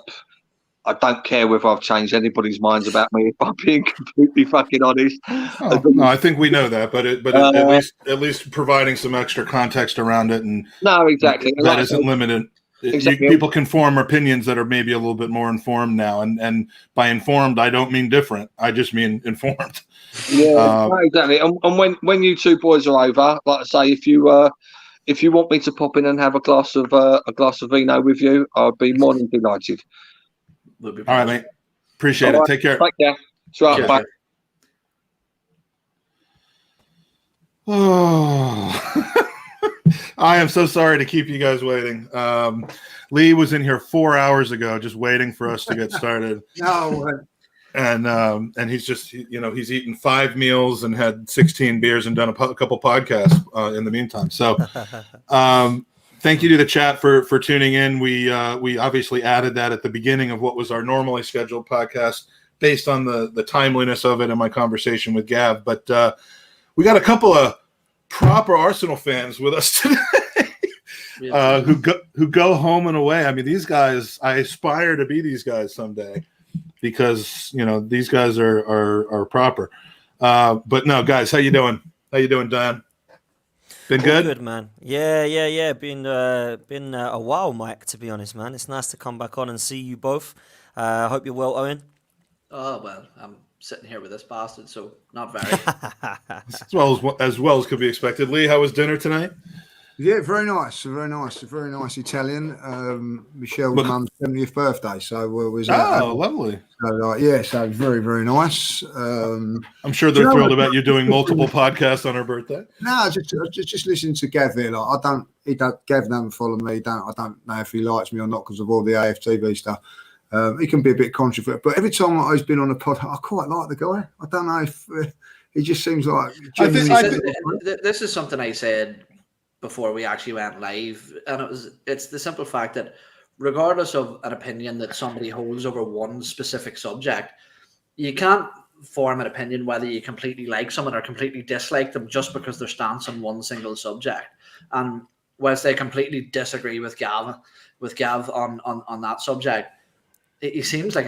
don't care whether I've changed anybody's minds about me, if I'm being completely fucking honest. Oh, no, I think we know that, but at least providing some extra context around it, and no, exactly. That like, isn't limited. Exactly. People can form opinions that are maybe a little bit more informed now, and by informed, I don't mean different. I just mean informed. Yeah, no, exactly. And when you two boys are over, like I say, if you want me to pop in and have a glass of vino with you, I'd be more than delighted. All right, mate. Appreciate it. Take care. Take care. Right, bye. Oh. I am so sorry to keep you guys waiting. Lee was in here 4 hours ago, just waiting for us to get started. No, and he's just, he's eaten 5 meals and had 16 beers and done a couple podcasts in the meantime. So, thank you to the chat for tuning in. We obviously added that at the beginning of what was our normally scheduled podcast based on the timeliness of it and my conversation with Gav. But we got a couple of proper Arsenal fans with us today who go home and away. I mean, these guys, I aspire to be these guys someday because, these guys are proper. But no, guys, how you doing? How you doing, Dan? Been good? Good, man. Yeah. Been a while, Mike, to be honest, man. It's nice to come back on and see you both. Hope you're well, Owen. Oh, well, I'm sitting here with this bastard, so not very. as well as could be expected. Lee, how was dinner tonight? yeah, very nice, very nice Italian. Michelle's mum's 70th birthday, so was lovely. So very, very nice. I'm sure they're thrilled about you doing multiple podcasts on her birthday. No, just listening to Gav there. Like, Gav doesn't follow me. I don't know if he likes me or not because of all the AFTV stuff. He can be a bit controversial, but every time I've been on a pod, I quite like the guy. I don't know if he just seems like. This is something I said before we actually went live, and it's the simple fact that regardless of an opinion that somebody holds over one specific subject, you can't form an opinion whether you completely like someone or completely dislike them just because their stance on one single subject. And whilst I completely disagree with Gav on that subject, he seems like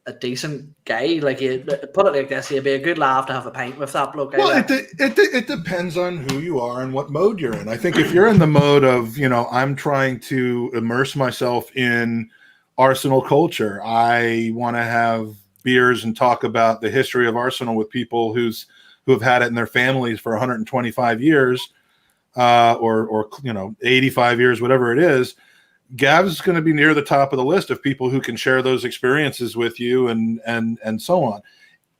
a decent guy. Like, you put it like this, he'd be a good laugh to have a pint with that bloke. Well, it depends on who you are and what mode you're in. I think if you're in the mode of, I'm trying to immerse myself in Arsenal culture, I want to have beers and talk about the history of Arsenal with people who have had it in their families for 125 years. or 85 years, whatever it is, Gav's going to be near the top of the list of people who can share those experiences with you and so on.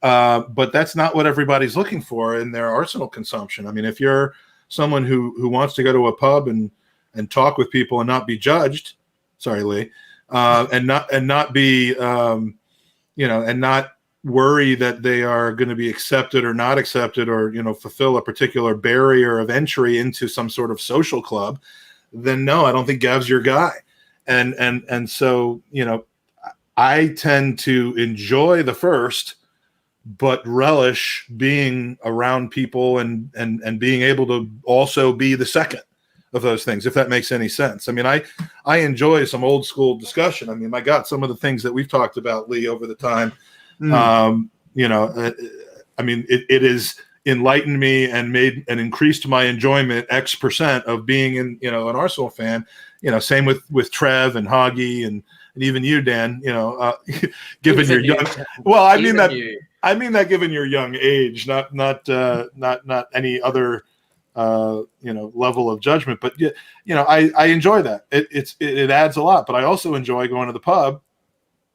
But that's not what everybody's looking for in their Arsenal consumption. I mean, if you're someone who wants to go to a pub and talk with people and not be judged, sorry, Lee, and not be, and not worry that they are going to be accepted or not accepted, or fulfill a particular barrier of entry into some sort of social club, then no, I don't think Gav's your guy. And so I tend to enjoy the first, but relish being around people and being able to also be the second of those things, if that makes any sense. I mean, I enjoy some old school discussion. I mean, my God, some of the things that we've talked about, Lee, over the time, I mean, it has enlightened me and made and increased my enjoyment X% of being an Arsenal fan. Same with Trev and Hoggy and even you, Dan, given your young, well, I mean that given your young age, not any other, level of judgment, but I enjoy that. It adds a lot, but I also enjoy going to the pub,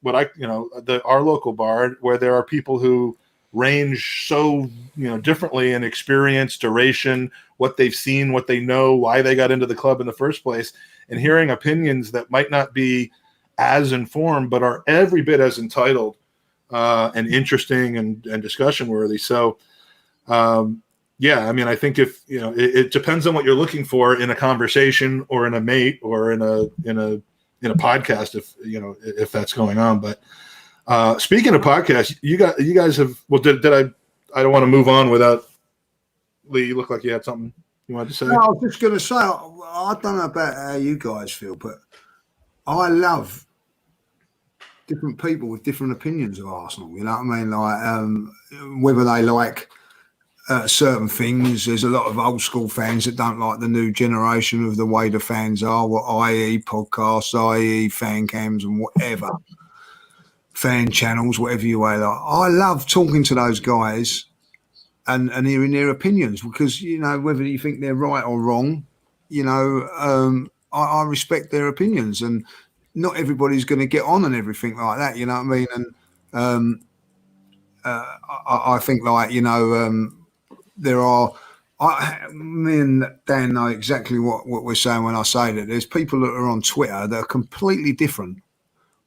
our local bar, where there are people who range so, differently in experience, duration, what they've seen, what they know, why they got into the club in the first place, and hearing opinions that might not be as informed, but are every bit as entitled and interesting and discussion worthy. So, I mean, I think if it depends on what you're looking for in a conversation or in a mate or in a podcast, if that's going on. But speaking of podcasts, you guys have. Well, did I? I don't want to move on without Lee. You look like you had something you wanted to say. No, I was just going to say, I don't know about how you guys feel, but I love different people with different opinions of Arsenal. You know what I mean? Like whether they like certain things. There's a lot of old school fans that don't like the new generation of the way the fans are, i.e. podcasts, i.e. fan cams and whatever, fan channels, whatever you like. I love talking to those guys and hearing their opinions, because, whether you think they're right or wrong, I respect their opinions, and not everybody's going to get on and everything like that. You know what I mean? And I think, like, there are. Me and Dan know exactly what we're saying when I say that. There's people that are on Twitter that are completely different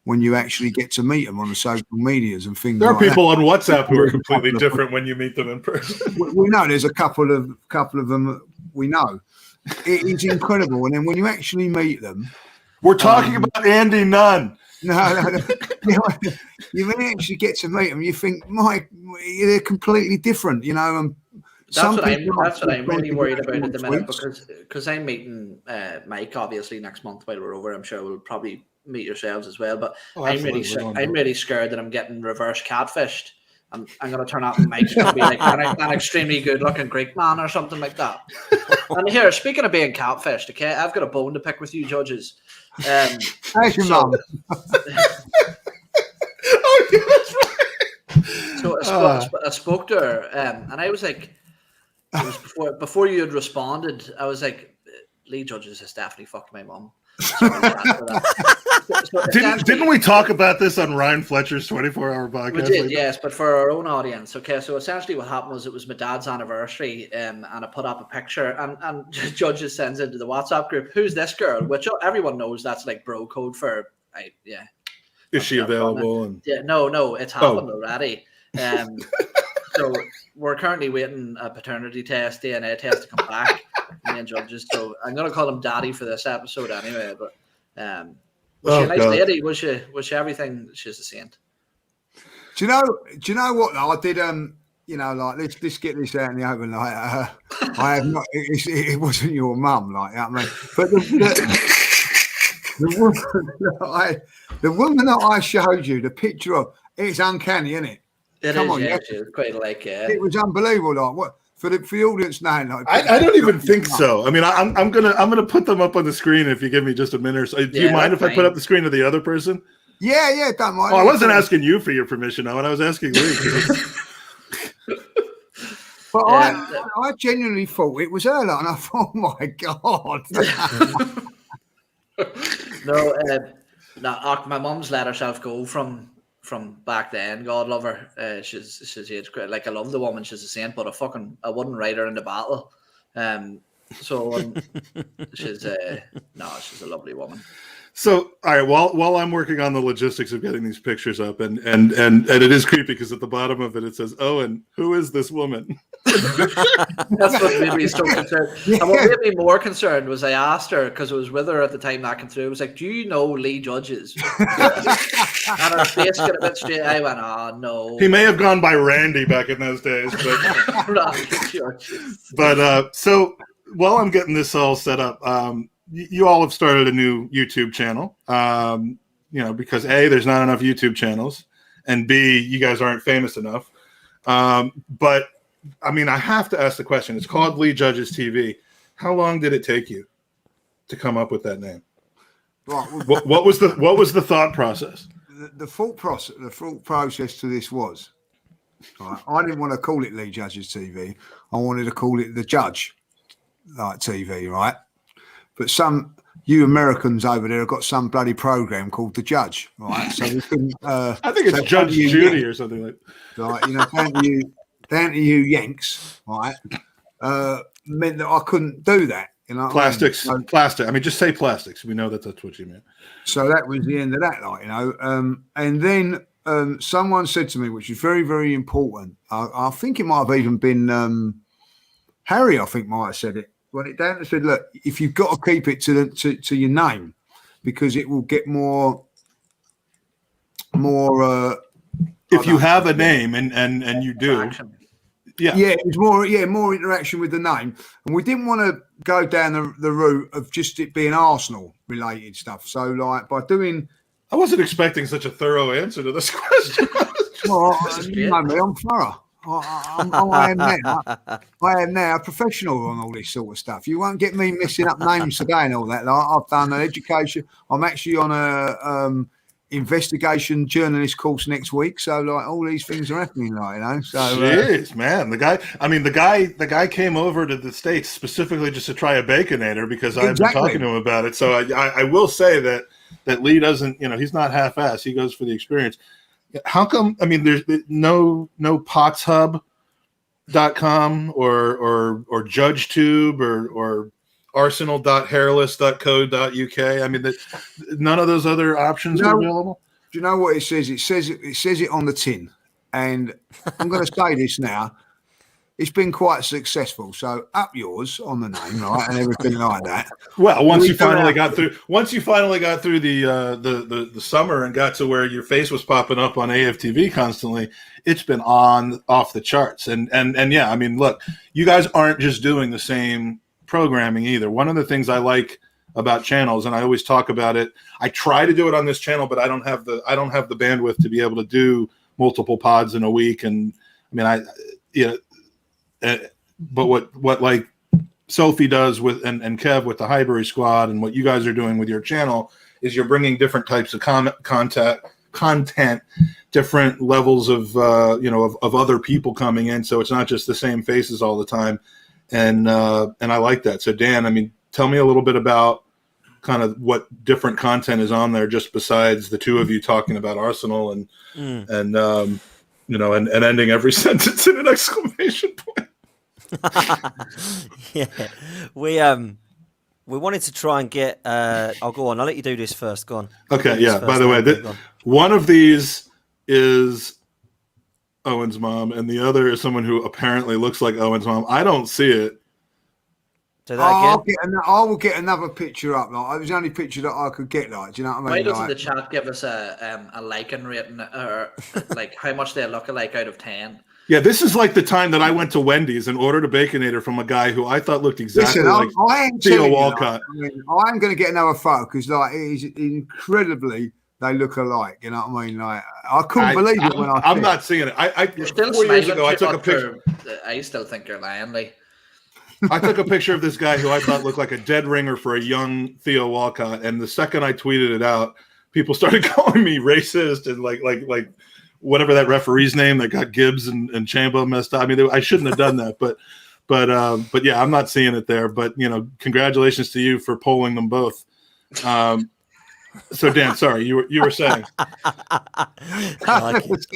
when you actually get to meet them on the social medias and things. There are like people that. on WhatsApp who are completely different when you meet them in person. We know there's a couple of them that we know. It is incredible, and then when you actually meet them, we're talking about Andy Nunn. No. You when you actually get to meet them, you think, Mike, they're completely different, And that's what I'm really worried about at the minute, because I'm meeting Mike obviously next month while we're over. I'm sure we'll probably meet yourselves as well. But I'm really scared that I'm getting reverse catfished. I'm going to turn out and Mike's going to be like an extremely good looking Greek man or something like that. And here, speaking of being catfished, okay, I've got a bone to pick with you judges. How's your mum? Oh, yeah, that's right. So I spoke to her, and I was like, it was before you had responded, I was like, Lee Judges has definitely fucked my mum. Didn't we talk about this on Ryan Fletcher's 24-hour podcast? We did, yes, but for our own audience. Okay, so essentially what happened was, it was my dad's anniversary, and I put up a picture, and Judges sends into the WhatsApp group, "Who's this girl?" Which everyone knows that's like bro code for, Is she available? No, it's happened already. So we're currently waiting a paternity test, DNA test to come back. Me and Judges. So I'm going to call him Daddy for this episode anyway. But was she a nice lady? Was she everything she's a saint? Do you know what? I did. Like, let's get this out in the open. Like, I have not. It wasn't your mum, like that, man. But the woman that I showed you the picture of, it's uncanny, isn't it? It is quite like it was unbelievable. Like, what for the audience now? Like, I don't even think so. I mean, I'm gonna put them up on the screen if you give me just a minute or so. Do you mind if I put up the screen of the other person? Yeah, don't mind. Oh, I wasn't asking you for your permission, though, and I was asking Lee. But I genuinely thought it was her, and I thought, oh my God. No, my mum's let herself go from back then. God love her. She's aged great. Like, I love the woman. She's a saint, but I wouldn't ride her into battle. She's a lovely woman. So, all right, while I'm working on the logistics of getting these pictures up, and it is creepy because at the bottom of it says, "Owen, who is this woman?" That's what made me so concerned. And what made me more concerned was I asked her, because it was with her at the time that came through. I was like, "Do you know Lee Judges?" And her face got a bit straight. I went, "Oh no." He may have gone by Randy back in those days, but so while I'm getting this all set up, you all have started a new YouTube channel, because A, there's not enough YouTube channels, and B, you guys aren't famous enough. But I mean, I have to ask the question. It's called Lee Judges TV. How long did it take you to come up with that name? Right, What was the thought process? The thought process to this was, right, I didn't want to call it Lee Judges TV. I wanted to call it The Judge, like TV, right? But you Americans over there have got some bloody program called The Judge, right? So we couldn't. I think it's Judge Judy or something like that. Right, down to you Yanks, right? Meant that I couldn't do that. Plastics, plastic. I mean, just say plastics. We know that's what you meant. So that was the end of that, and then someone said to me, which is very, very important. I think it might have even been Harry. I think might have said it. Went it down and said, "Look, if you've got to keep it to your name, because it will get more. If you have a name and you do, yeah, it was more interaction with the name, and we didn't want to go down the route of just it being Arsenal related stuff. So, like, by doing, I wasn't expecting such a thorough answer to this question. Well, you know me, I'm thorough. I am now a professional on all this sort of stuff. You won't get me messing up names today and all that. Like, I've done an education. I'm actually on a investigation journalist course next week. So, like, all these things are happening, So, jeez, man, the guy came over to the States specifically just to try a Baconator because I've been talking to him about it. So I will say that Lee doesn't, he's not half-assed. He goes for the experience. How come? I mean, there's no potshub.com or JudgeTube or arsenal.hairless.co.uk. I mean, none of those other options are available. Do you know what it says? It says it on the tin, and I'm going to say this now. It's been quite successful. So up yours on the name, right, and everything like that. Well, once you finally got through the summer and got to where your face was popping up on AFTV constantly, it's been off the charts. And yeah, I mean, look, you guys aren't just doing the same programming either. One of the things I like about channels, and I always talk about it, I try to do it on this channel, but I don't have the bandwidth to be able to do multiple pods in a week. And I mean, but what like Sophie does with and Kev with the Highbury Squad, and what you guys are doing with your channel is you're bringing different types of content, different levels of of other people coming in, so it's not just the same faces all the time, and I like that. So Dan, I mean, tell me a little bit about kind of what different content is on there, just besides the two of you talking about Arsenal and ending every sentence in an exclamation point. Yeah, we wanted to try and get. I'll go on. I'll let you do this first. Go on. Okay. Yeah. By the way, one of these is Owen's mom, and the other is someone who apparently looks like Owen's mom. I don't see it. Do that again. I will get another picture up. Like, it was the only picture that I could get. Like, do you know what I mean? Why doesn't the chat give us a liking rating, or like how much they look alike out of 10? Yeah, this is like the time that I went to Wendy's and ordered a Baconator from a guy who I thought looked exactly like Theo Walcott. I'm going to get another photo because, like, he's incredibly, they look alike. You know what I mean? Like, I couldn't believe it when I'm not seeing it. You're still 4 years ago, I took a picture. I still think you're lying, Lee. I took a picture of this guy who I thought looked like a dead ringer for a young Theo Walcott, and the second I tweeted it out, people started calling me racist and like whatever that referee's name that got Gibbs and Chambo messed up. I mean, I shouldn't have done that, but yeah, I'm not seeing it there. But congratulations to you for polling them both. So Dan, sorry, you were saying. Like it.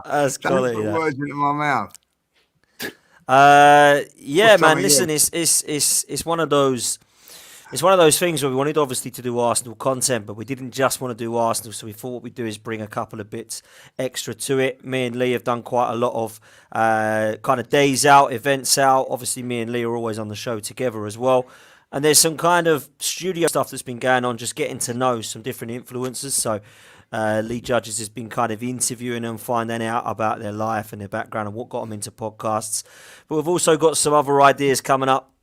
That's quality. Don't put words into my mouth. Yeah, man. Listen, it's one of those. It's one of those things where we wanted obviously to do Arsenal content, but we didn't just want to do Arsenal, so we thought what we'd do is bring a couple of bits extra to it. Me and Lee have done quite a lot of kind of days out, events out. Obviously, me and Lee are always on the show together as well. And there's some kind of studio stuff that's been going on, just getting to know some different influencers. So Lee Judges has been kind of interviewing them, finding out about their life and their background and what got them into podcasts. But we've also got some other ideas coming up,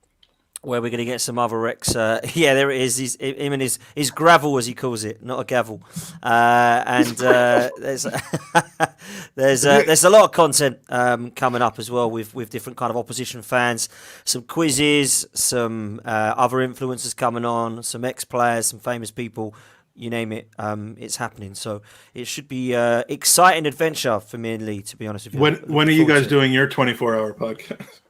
where we're going to get some other Rex. Yeah, there it is. Him and his gravel, as he calls it, not a gavel. And there's a lot of content coming up as well with different kind of opposition fans, some quizzes, some other influencers coming on, some ex-players, some famous people. You name it, it's happening. So it should be exciting adventure for me and Lee, to be honest with you. When are you guys doing your 24-hour podcast?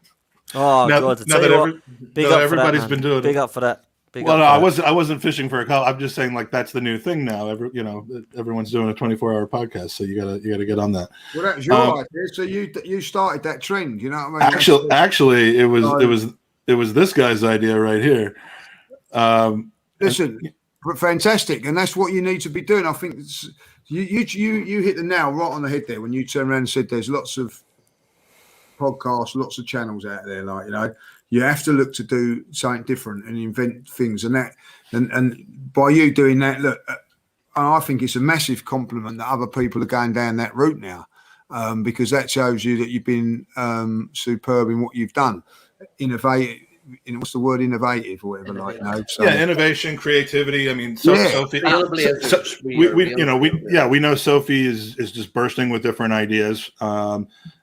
Oh, God. Now that everybody's been doing it. Big up for that. I wasn't fishing for a call. I'm just saying, like, that's the new thing now. Everyone's doing a 24-hour podcast, so you gotta get on that. Well, that's your idea. So you started that trend. You know what I mean? Actually, it was this guy's idea right here. Listen, fantastic, and that's what you need to be doing. I think you hit the nail right on the head there when you turned around and said there's lots of podcasts, lots of channels out there. Like, you have to look to do something different and invent things, and by you doing that, look, I think it's a massive compliment that other people are going down that route now, because that shows you that you've been superb in what you've done. Innovative. What's the word? Innovative or whatever, So, yeah, innovation, creativity. I mean, Sophie. We know Sophie is just bursting with different ideas.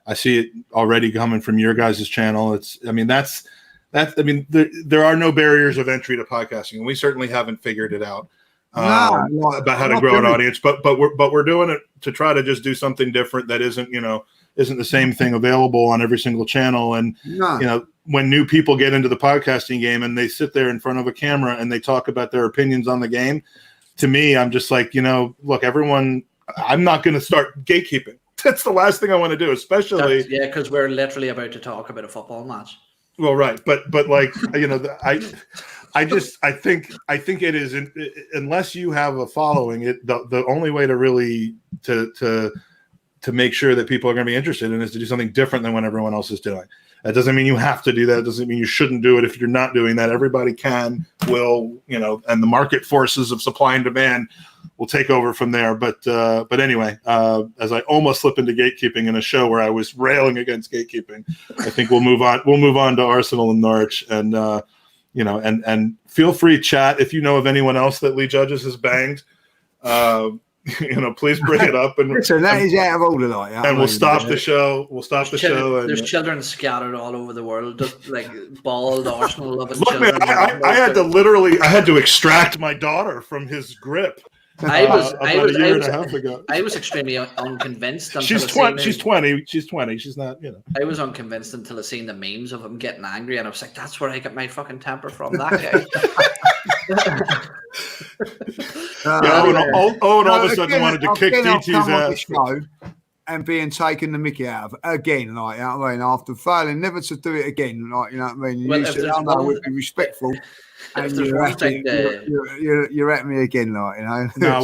I see it already coming from your guys' channel. There are no barriers of entry to podcasting, and we certainly haven't figured it out about how to grow an audience. But we're doing it to try to just do something different that isn't the same thing available on every single channel. And when new people get into the podcasting game and they sit there in front of a camera and they talk about their opinions on the game, to me, I'm just like, look, everyone, I'm not going to start gatekeeping. That's the last thing I want to do, especially because we're literally about to talk about a football match. Well, right, but like I think it is, unless you have a following, the only way to really to make sure that people are going to be interested in is to do something different than what everyone else is doing. That doesn't mean you have to do that. It doesn't mean you shouldn't do it if you're not doing that. Everybody will, and the market forces of supply and demand will take over from there. But anyway, as I almost slip into gatekeeping in a show where I was railing against gatekeeping, I think we'll move on. We'll move on to Arsenal and Norwich, and and feel free chat if you know of anyone else that Lee Judges has banged. Please bring it up. And listen, that is out of order, and we'll stop the show. We'll stop the show. And there's children scattered all over the world, just like bald Arsenal loving look, children. Man, I had to extract my daughter from his grip. I was a year and a half ago. I was extremely unconvinced. She's 20. She's 20. She's not. I was unconvinced until I seen the memes of him getting angry, and I was like, "That's where I get my fucking temper from." That guy. Owen all of a sudden wanted to kick DT's ass. And being taken the mickey out of again, like, you know what I mean, after failing never to do it again, like, you know what I mean. You said, we'll be respectful. And you're at me again, like, No,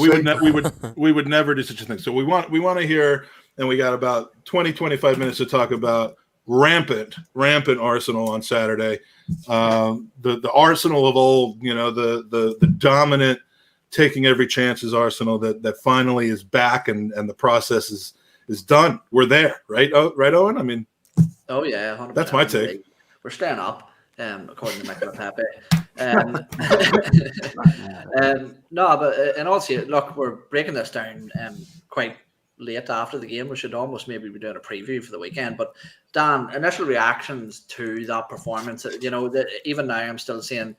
we would never do such a thing. So we want to hear, and we got about 20-25 minutes to talk about rampant Arsenal on Saturday. The Arsenal of old, the dominant, taking every chance is Arsenal that finally is back, and the process is done. We're there, right? Oh, right, Owen. I mean, oh yeah, 100%. That's my take. We're staying up, according to Michael Pepe. No, but in all seriousness, look, we're breaking this down quite late after the game. We should almost maybe be doing a preview for the weekend. But Dan, initial reactions to that performance, even now I'm still seeing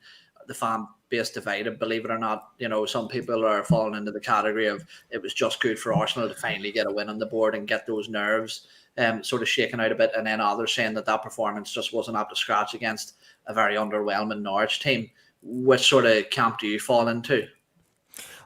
the fan base divided, believe it or not. You know, some people are falling into the category of it was just good for Arsenal to finally get a win on the board and get those nerves sort of shaken out a bit, and then others saying that performance just wasn't up to scratch against a very underwhelming Norwich team. Which sort of camp do you fall into?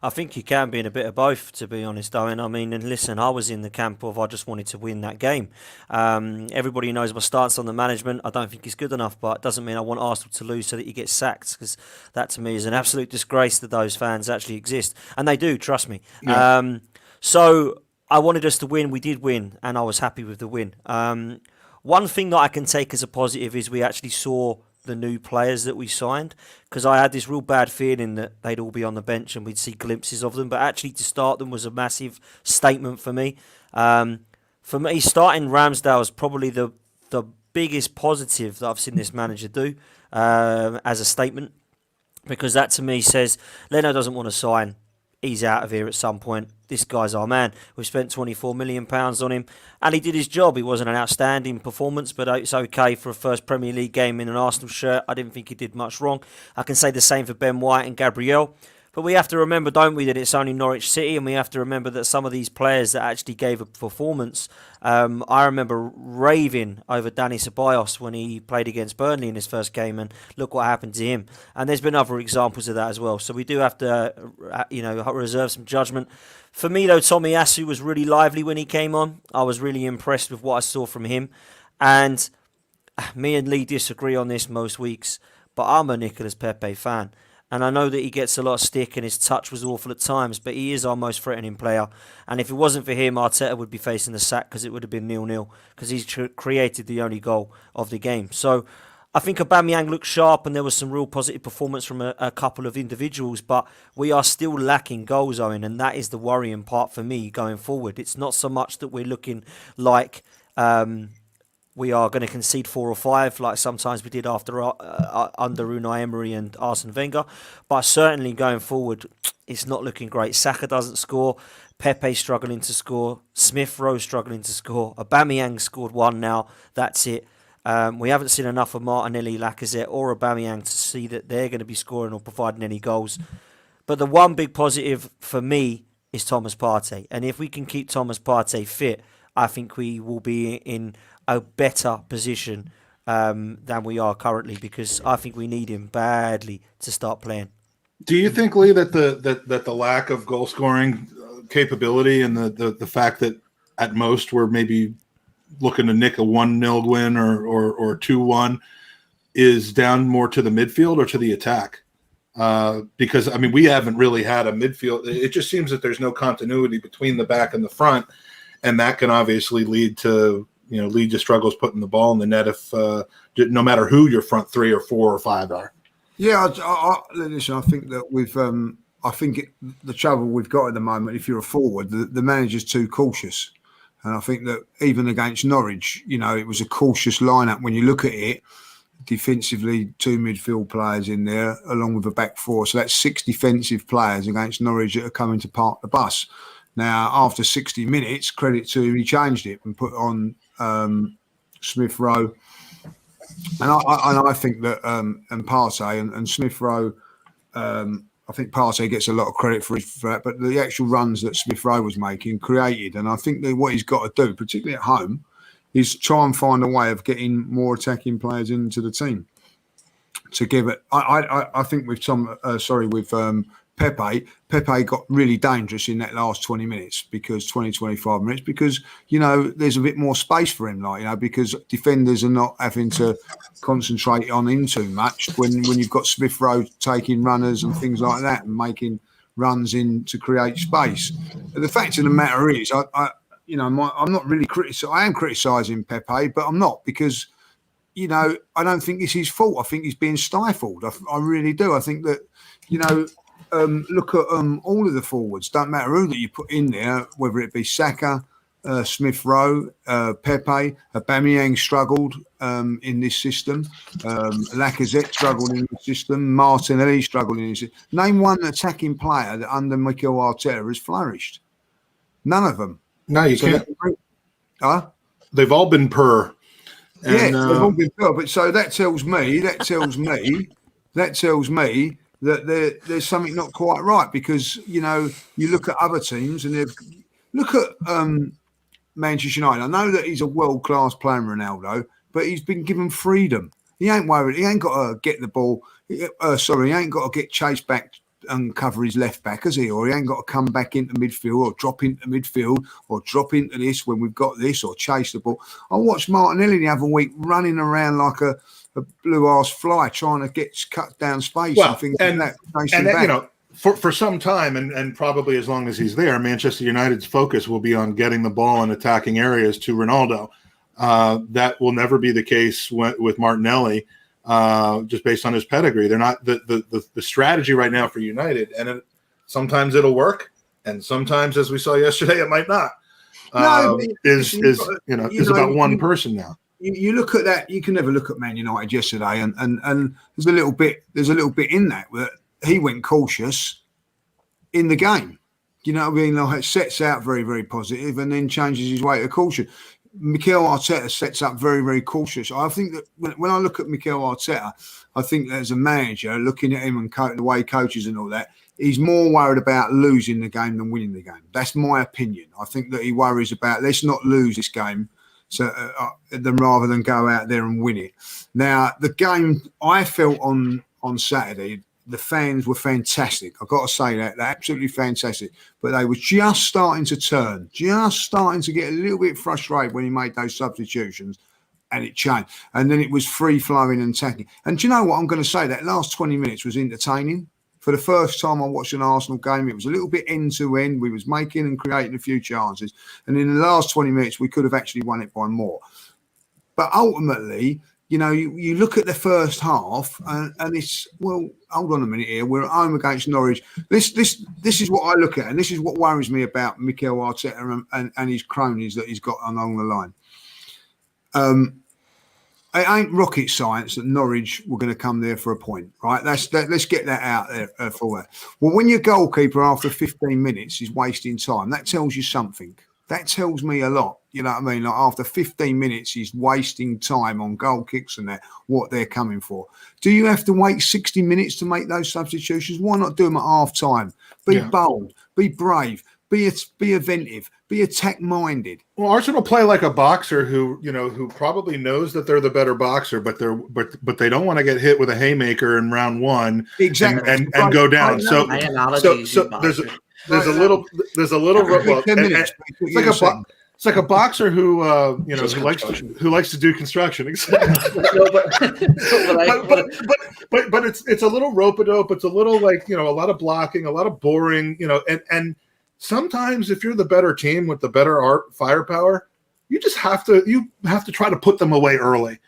I think you can be in a bit of both, to be honest, Owen. I mean, and listen, I was in the camp of I just wanted to win that game. Everybody knows my stance on the management. I don't think it's good enough, but it doesn't mean I want Arsenal to lose so that you get sacked, because that to me is an absolute disgrace that those fans actually exist. And they do, trust me. Yeah. So I wanted us to win. We did win, and I was happy with the win. One thing that I can take as a positive is we actually saw the new players that we signed, because I had this real bad feeling that they'd all be on the bench and we'd see glimpses of them, but actually to start them was a massive statement for me. For me, starting Ramsdale is probably the biggest positive that I've seen this manager do as a statement, because that to me says Leno doesn't want to sign. He's out of here at some point. This guy's our man. We spent £24 million on him, and he did his job. He wasn't an outstanding performance, but it's okay for a first Premier League game in an Arsenal shirt. I didn't think he did much wrong. I can say the same for Ben White and Gabriel. But we have to remember, don't we, that it's only Norwich City, and we have to remember that some of these players that actually gave a performance, I remember raving over Dani Ceballos when he played against Burnley in his first game, and look what happened to him. And there's been other examples of that as well. So we do have to, reserve some judgment. For me, though, Tomiyasu was really lively when he came on. I was really impressed with what I saw from him. And me and Lee disagree on this most weeks, but I'm a Nicolas Pepe fan. And I know that he gets a lot of stick and his touch was awful at times, but he is our most threatening player. And if it wasn't for him, Arteta would be facing the sack, because it would have been 0-0, because he's created the only goal of the game. So I think Aubameyang looked sharp and there was some real positive performance from a couple of individuals, but we are still lacking goals, Owen, and that is the worrying part for me going forward. It's not so much that we're looking like we are going to concede 4 or 5 like sometimes we did after under Unai Emery and Arsene Wenger, but certainly going forward it's not looking great. Saka doesn't score, Pepe struggling to score, Smith Rowe struggling to score, Aubameyang scored 1 now, that's it. We haven't seen enough of Martinelli, Lacazette or Aubameyang to see that they're going to be scoring or providing any goals. But the one big positive for me is Thomas Partey, and if we can keep Thomas Partey fit, I think we will be in a better position than we are currently, because I think we need him badly to start playing. Do you think, Lee, that the lack of goal scoring capability and the fact that at most we're maybe looking to nick a 1-0 win or 2-1 is down more to the midfield or to the attack? Because I mean, we haven't really had a midfield. It just seems that there's no continuity between the back and the front, and that can obviously lead to struggles putting the ball in the net if no matter who your front 3 or 4 or 5 are. Yeah, listen, I think that the trouble we've got at the moment, if you're a forward, the manager's too cautious. And I think that even against Norwich, it was a cautious lineup. When you look at it, defensively, 2 midfield players in there, along with a back 4. So that's 6 defensive players against Norwich that are coming to park the bus. Now, after 60 minutes, credit to him, he changed it and put on Smith Rowe. And I think that and Partey and Smith Rowe, I think Partey gets a lot of credit for that, but the actual runs that Smith Rowe was making created, and I think that what he's got to do, particularly at home, is try and find a way of getting more attacking players into the team. To give it, I think with Pepe got really dangerous in that last 20 minutes, because 25 minutes, because, there's a bit more space for him, because defenders are not having to concentrate on him too much when you've got Smith Rowe taking runners and things like that and making runs in to create space. But the fact of the matter is, I'm not really I am criticising Pepe, but I'm not, because, I don't think it's his fault. I think he's being stifled. I really do. I think that, look at all of the forwards. Don't matter who that you put in there, whether it be Saka, Smith Rowe, Pepe, Aubameyang struggled in this system. Lacazette struggled in the system. Martinelli struggled in this system. Name one attacking player that under Mikel Arteta has flourished. None of them. No, you can't. They've all been per. And, they've all been per. But so that tells me that there's something not quite right, because you look at other teams and look at Manchester United. I know that he's a world-class player, Ronaldo, but he's been given freedom. He ain't worried. He ain't got to get the ball. He ain't got to get chased back and cover his left back, has he? Or he ain't got to come back into midfield or drop into midfield or drop into this when we've got this, or chase the ball. I watched Martinelli the other week running around like a blue-ass fly trying to get cut down space and things like that. And that, for some time, and probably as long as he's there, Manchester United's focus will be on getting the ball in attacking areas to Ronaldo. That will never be the case with Martinelli, just based on his pedigree. They're not the strategy right now for United, and sometimes it'll work, and sometimes, as we saw yesterday, it might not. Is about one person now. You look at that. You can never look at Man United yesterday, and there's a little bit in that he went cautious in the game. You know what I mean? Like, it sets out very, very positive and then changes his way to caution. Mikel Arteta sets up very, very cautious. I think that when I look at Mikel Arteta, I think that as a manager, looking at him and the way he coaches and all that, he's more worried about losing the game than winning the game. That's my opinion. I think that he worries about, let's not lose this game, rather than go out there and win it. Now, the game, I felt on Saturday, the fans were fantastic. I've got to say that. They're absolutely fantastic. But they were just starting to turn, just starting to get a little bit frustrated when he made those substitutions, and it changed. And then it was free-flowing and attacking. And do you know what? I'm going to say that last 20 minutes was entertaining. For the first time I watched an Arsenal game, it was a little bit end-to-end. We was making and creating a few chances. And in the last 20 minutes, we could have actually won it by more. But ultimately, you look at the first half and it's, well, hold on a minute here. We're at home against Norwich. This is what I look at, and this is what worries me about Mikel Arteta and his cronies that he's got along the line. It ain't rocket science that Norwich were going to come there for a point, right? Let's get that out there for that. Well, when your goalkeeper after 15 minutes is wasting time, that tells you something. That tells me a lot. You know what I mean? Like, after 15 minutes, he's wasting time on goal kicks and that, what they're coming for. Do you have to wait 60 minutes to make those substitutions? Why not do them at half time? Be bold, be brave, be inventive, be attack-minded. Well, Arsenal play like a boxer who probably knows that they're the better boxer, but they don't want to get hit with a haymaker in round one, exactly, and go down. So there's a little it's like a boxer who who likes to do construction. Exactly. but it's a little rope-a-dope. It's a little like, a lot of blocking, a lot of boring, and sometimes if you're the better team with the better firepower, you have to try to put them away early.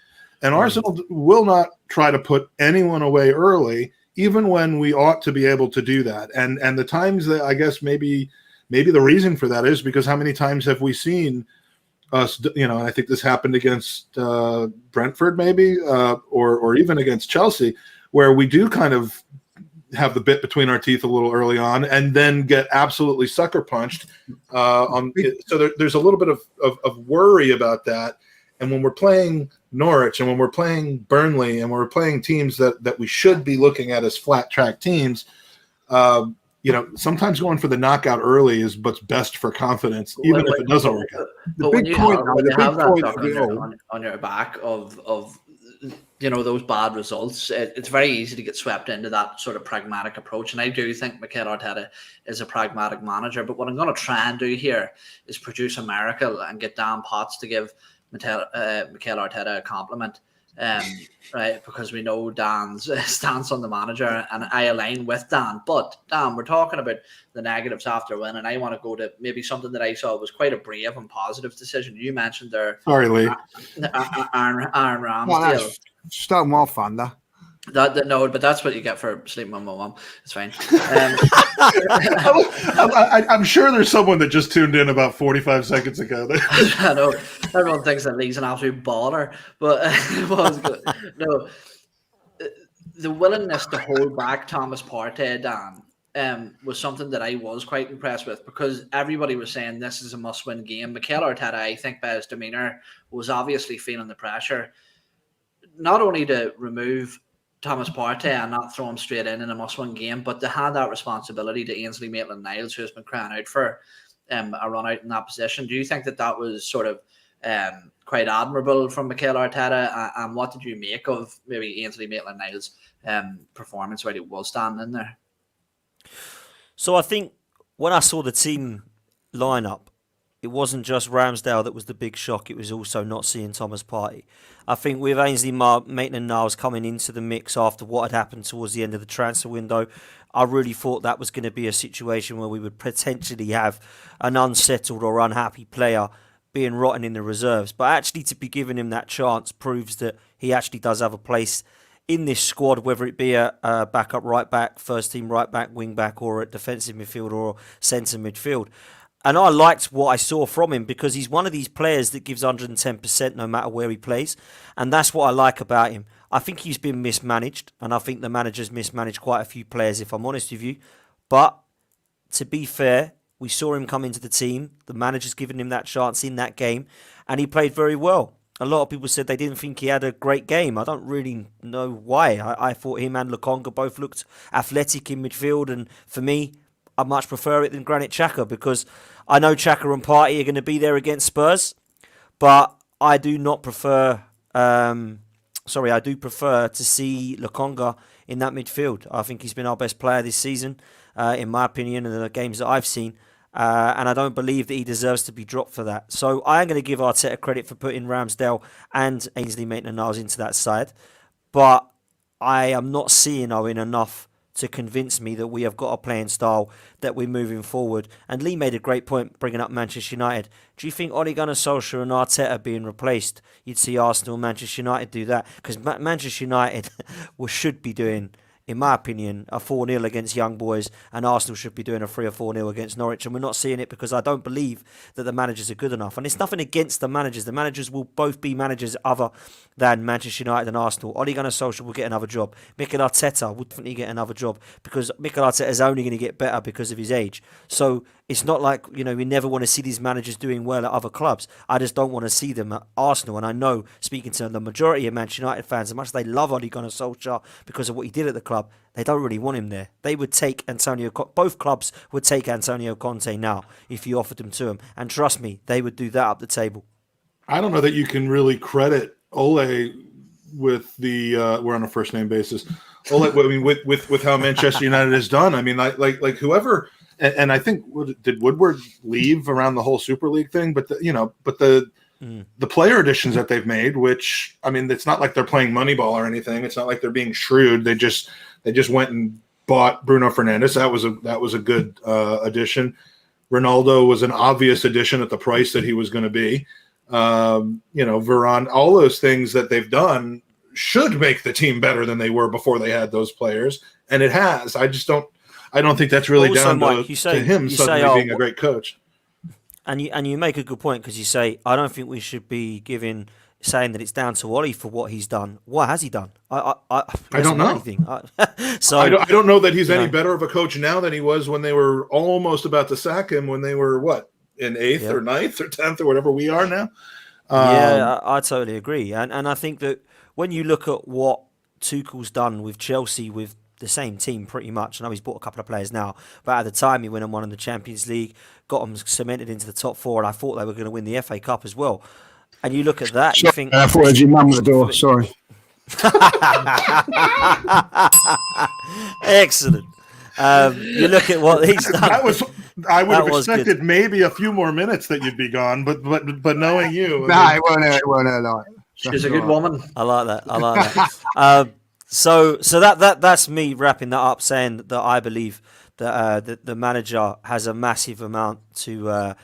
And Arsenal will not try to put anyone away early, even when we ought to be able to do that. And the times that, I guess, maybe the reason for that is because how many times have we seen us, and I think this happened against Brentford maybe, or even against Chelsea, where we do kind of have the bit between our teeth a little early on and then get absolutely sucker punched. So there's a little bit of worry about that. And when we're playing Norwich and when we're playing Burnley and when we're playing teams that we should be looking at as flat track teams, sometimes going for the knockout early is what's best for confidence, even if it doesn't work out. But when you have that on your back of those bad results, it's very easy to get swept into that sort of pragmatic approach. And I do think Mikel Arteta is a pragmatic manager. But what I'm going to try and do here is produce a miracle and get Dan Potts to give Mikel Arteta a compliment. Right, because we know Dan's stance on the manager, and I align with Dan. But Dan, we're talking about the negatives after a win, and I want to go to maybe something that I saw was quite a brave and positive decision. You mentioned there, sorry, Lee, Aaron Ramsdale. Well, Stonewall Thunder. No, but that's what you get for sleeping with my mum. It's fine. I'm sure there's someone that just tuned in about 45 seconds ago. I know everyone thinks that Lee's an absolute baller, but it was good. No, the willingness to hold back Thomas Partey, Dan, was something that I was quite impressed with, because everybody was saying this is a must-win game. Mikel Arteta, I think, by his demeanour, was obviously feeling the pressure, not only to remove Thomas Partey and not throw him straight in a must-win game, but to hand that responsibility to Ainsley Maitland-Niles, who has been crying out for a run out in that position. Do you think that was sort of quite admirable from Mikel Arteta? And what did you make of maybe Ainsley Maitland-Niles' performance while he was standing in there? So I think when I saw the team lineup, it wasn't just Ramsdale that was the big shock. It was also not seeing Thomas Partey. I think with Ainsley Maitland-Niles coming into the mix after what had happened towards the end of the transfer window, I really thought that was going to be a situation where we would potentially have an unsettled or unhappy player being rotten in the reserves. But actually to be giving him that chance proves that he actually does have a place in this squad, whether it be a backup right back, first team right back, wing back, or a defensive midfield or centre midfield. And I liked what I saw from him because he's one of these players that gives 110% no matter where he plays. And that's what I like about him. I think he's been mismanaged, and I think the manager's mismanaged quite a few players, if I'm honest with you. But to be fair, we saw him come into the team. The manager's given him that chance in that game, and he played very well. A lot of people said they didn't think he had a great game. I don't really know why. I thought him and Lokonga both looked athletic in midfield, and for me, I much prefer it than Granit Xhaka because I know Xhaka and Partey are going to be there against Spurs, but I do not prefer. I do prefer to see Lokonga in that midfield. I think he's been our best player this season, in my opinion, in the games that I've seen. And I don't believe that he deserves to be dropped for that. So I am going to give Arteta credit for putting Ramsdale and Ainsley Maitland-Niles into that side. But I am not seeing Owen enough to convince me that we have got a playing style that we're moving forward. And Lee made a great point bringing up Manchester United. Do you think Ole Gunnar Solskjaer and Arteta being replaced, you'd see Arsenal and Manchester United do that? Because Manchester United should be doing, in my opinion, a 4-0 against Young Boys, and Arsenal should be doing a 3 or 4-0 against Norwich, and we're not seeing it because I don't believe that the managers are good enough. And it's nothing against the managers. The managers will both be managers other than Manchester United and Arsenal. Ole Gunnar Solskjaer will get another job. Mikel Arteta will definitely get another job because Mikel Arteta is only going to get better because of his age. So it's not like, we never want to see these managers doing well at other clubs. I just don't want to see them at Arsenal. And I know, speaking to the majority of Manchester United fans, as much as they love Ole Gunnar Solskjaer because of what he did at the club, they don't really want him there. They would take both clubs would take Antonio Conte now if you offered him to them. And trust me, they would do that up the table. I don't know that you can really credit Ole with the we're on a first name basis. Ole, I mean, with how Manchester United has done. I mean, like whoever, and I think did Woodward leave around the whole Super League thing? But the player additions that they've made, which I mean, it's not like they're playing Moneyball or anything. It's not like they're being shrewd. They just went and bought Bruno Fernandes. That was a good addition. Ronaldo was an obvious addition at the price that he was going to be. Varane, all those things that they've done should make the team better than they were before they had those players, and it has. I don't think that's really also, down Mike, to him suddenly being a great coach. And you make a good point because you say I don't think we should be saying that it's down to Ollie for what he's done. What has he done? I don't know anything. So I don't know that he's any better of a coach now than he was when they were almost about to sack him when they were in 8th or 9th or 10th or whatever we are now. I totally agree. And I think that when you look at what Tuchel's done with Chelsea with the same team pretty much, I know he's bought a couple of players now, but at the time he went and won in the Champions League, got them cemented into the top 4, and I thought they were going to win the FA Cup as well. And you look at that, you think... I thought it was your mum at the door, sorry. Excellent. You look at what he's done. I would have expected maybe a few more minutes that you'd be gone, but knowing you, it won't hurt like. She's a good woman. I like that. So that's me wrapping that up, saying that I believe that the manager has a massive amount to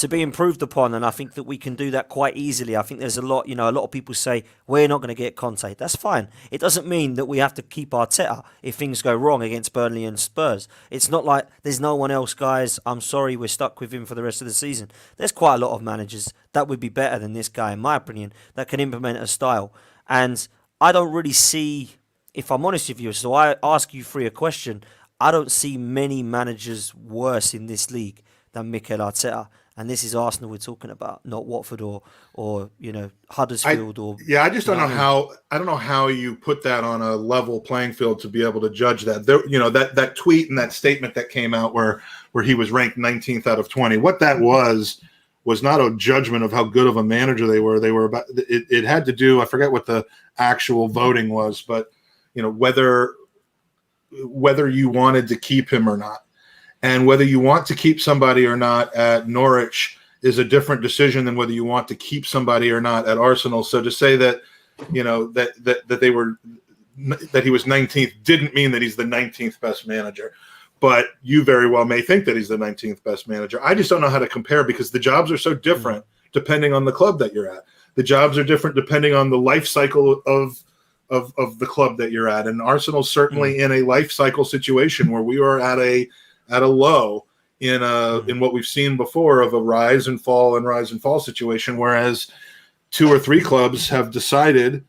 be improved upon, and I think that we can do that quite easily. I think there's a lot of people say we're not going to get Conte. That's fine. It doesn't mean that we have to keep Arteta if things go wrong against Burnley and Spurs. It's not like there's no one else, guys. I'm sorry, we're stuck with him for the rest of the season. There's quite a lot of managers that would be better than this guy, in my opinion, that can implement a style. And I don't really see, if I'm honest with you, so I ask you a question, I don't see many managers worse in this league than Mikel Arteta. And this is Arsenal we're talking about, not Watford or Huddersfield I just don't know how you put that on a level playing field to be able to judge that. There, that tweet and that statement that came out where he was ranked 19th out of 20. What that was not a judgment of how good of a manager they were. They were about it had to do, I forget what the actual voting was, but whether you wanted to keep him or not. And whether you want to keep somebody or not at Norwich is a different decision than whether you want to keep somebody or not at Arsenal. So to say that, that he was 19th didn't mean that he's the 19th best manager. But you very well may think that he's the 19th best manager. I just don't know how to compare because the jobs are so different depending on the club that you're at. The jobs are different depending on the life cycle of the club that you're at. And Arsenal's certainly in a life cycle situation where we are at a low in what we've seen before of a rise and fall situation, whereas 2 or 3 clubs have decided,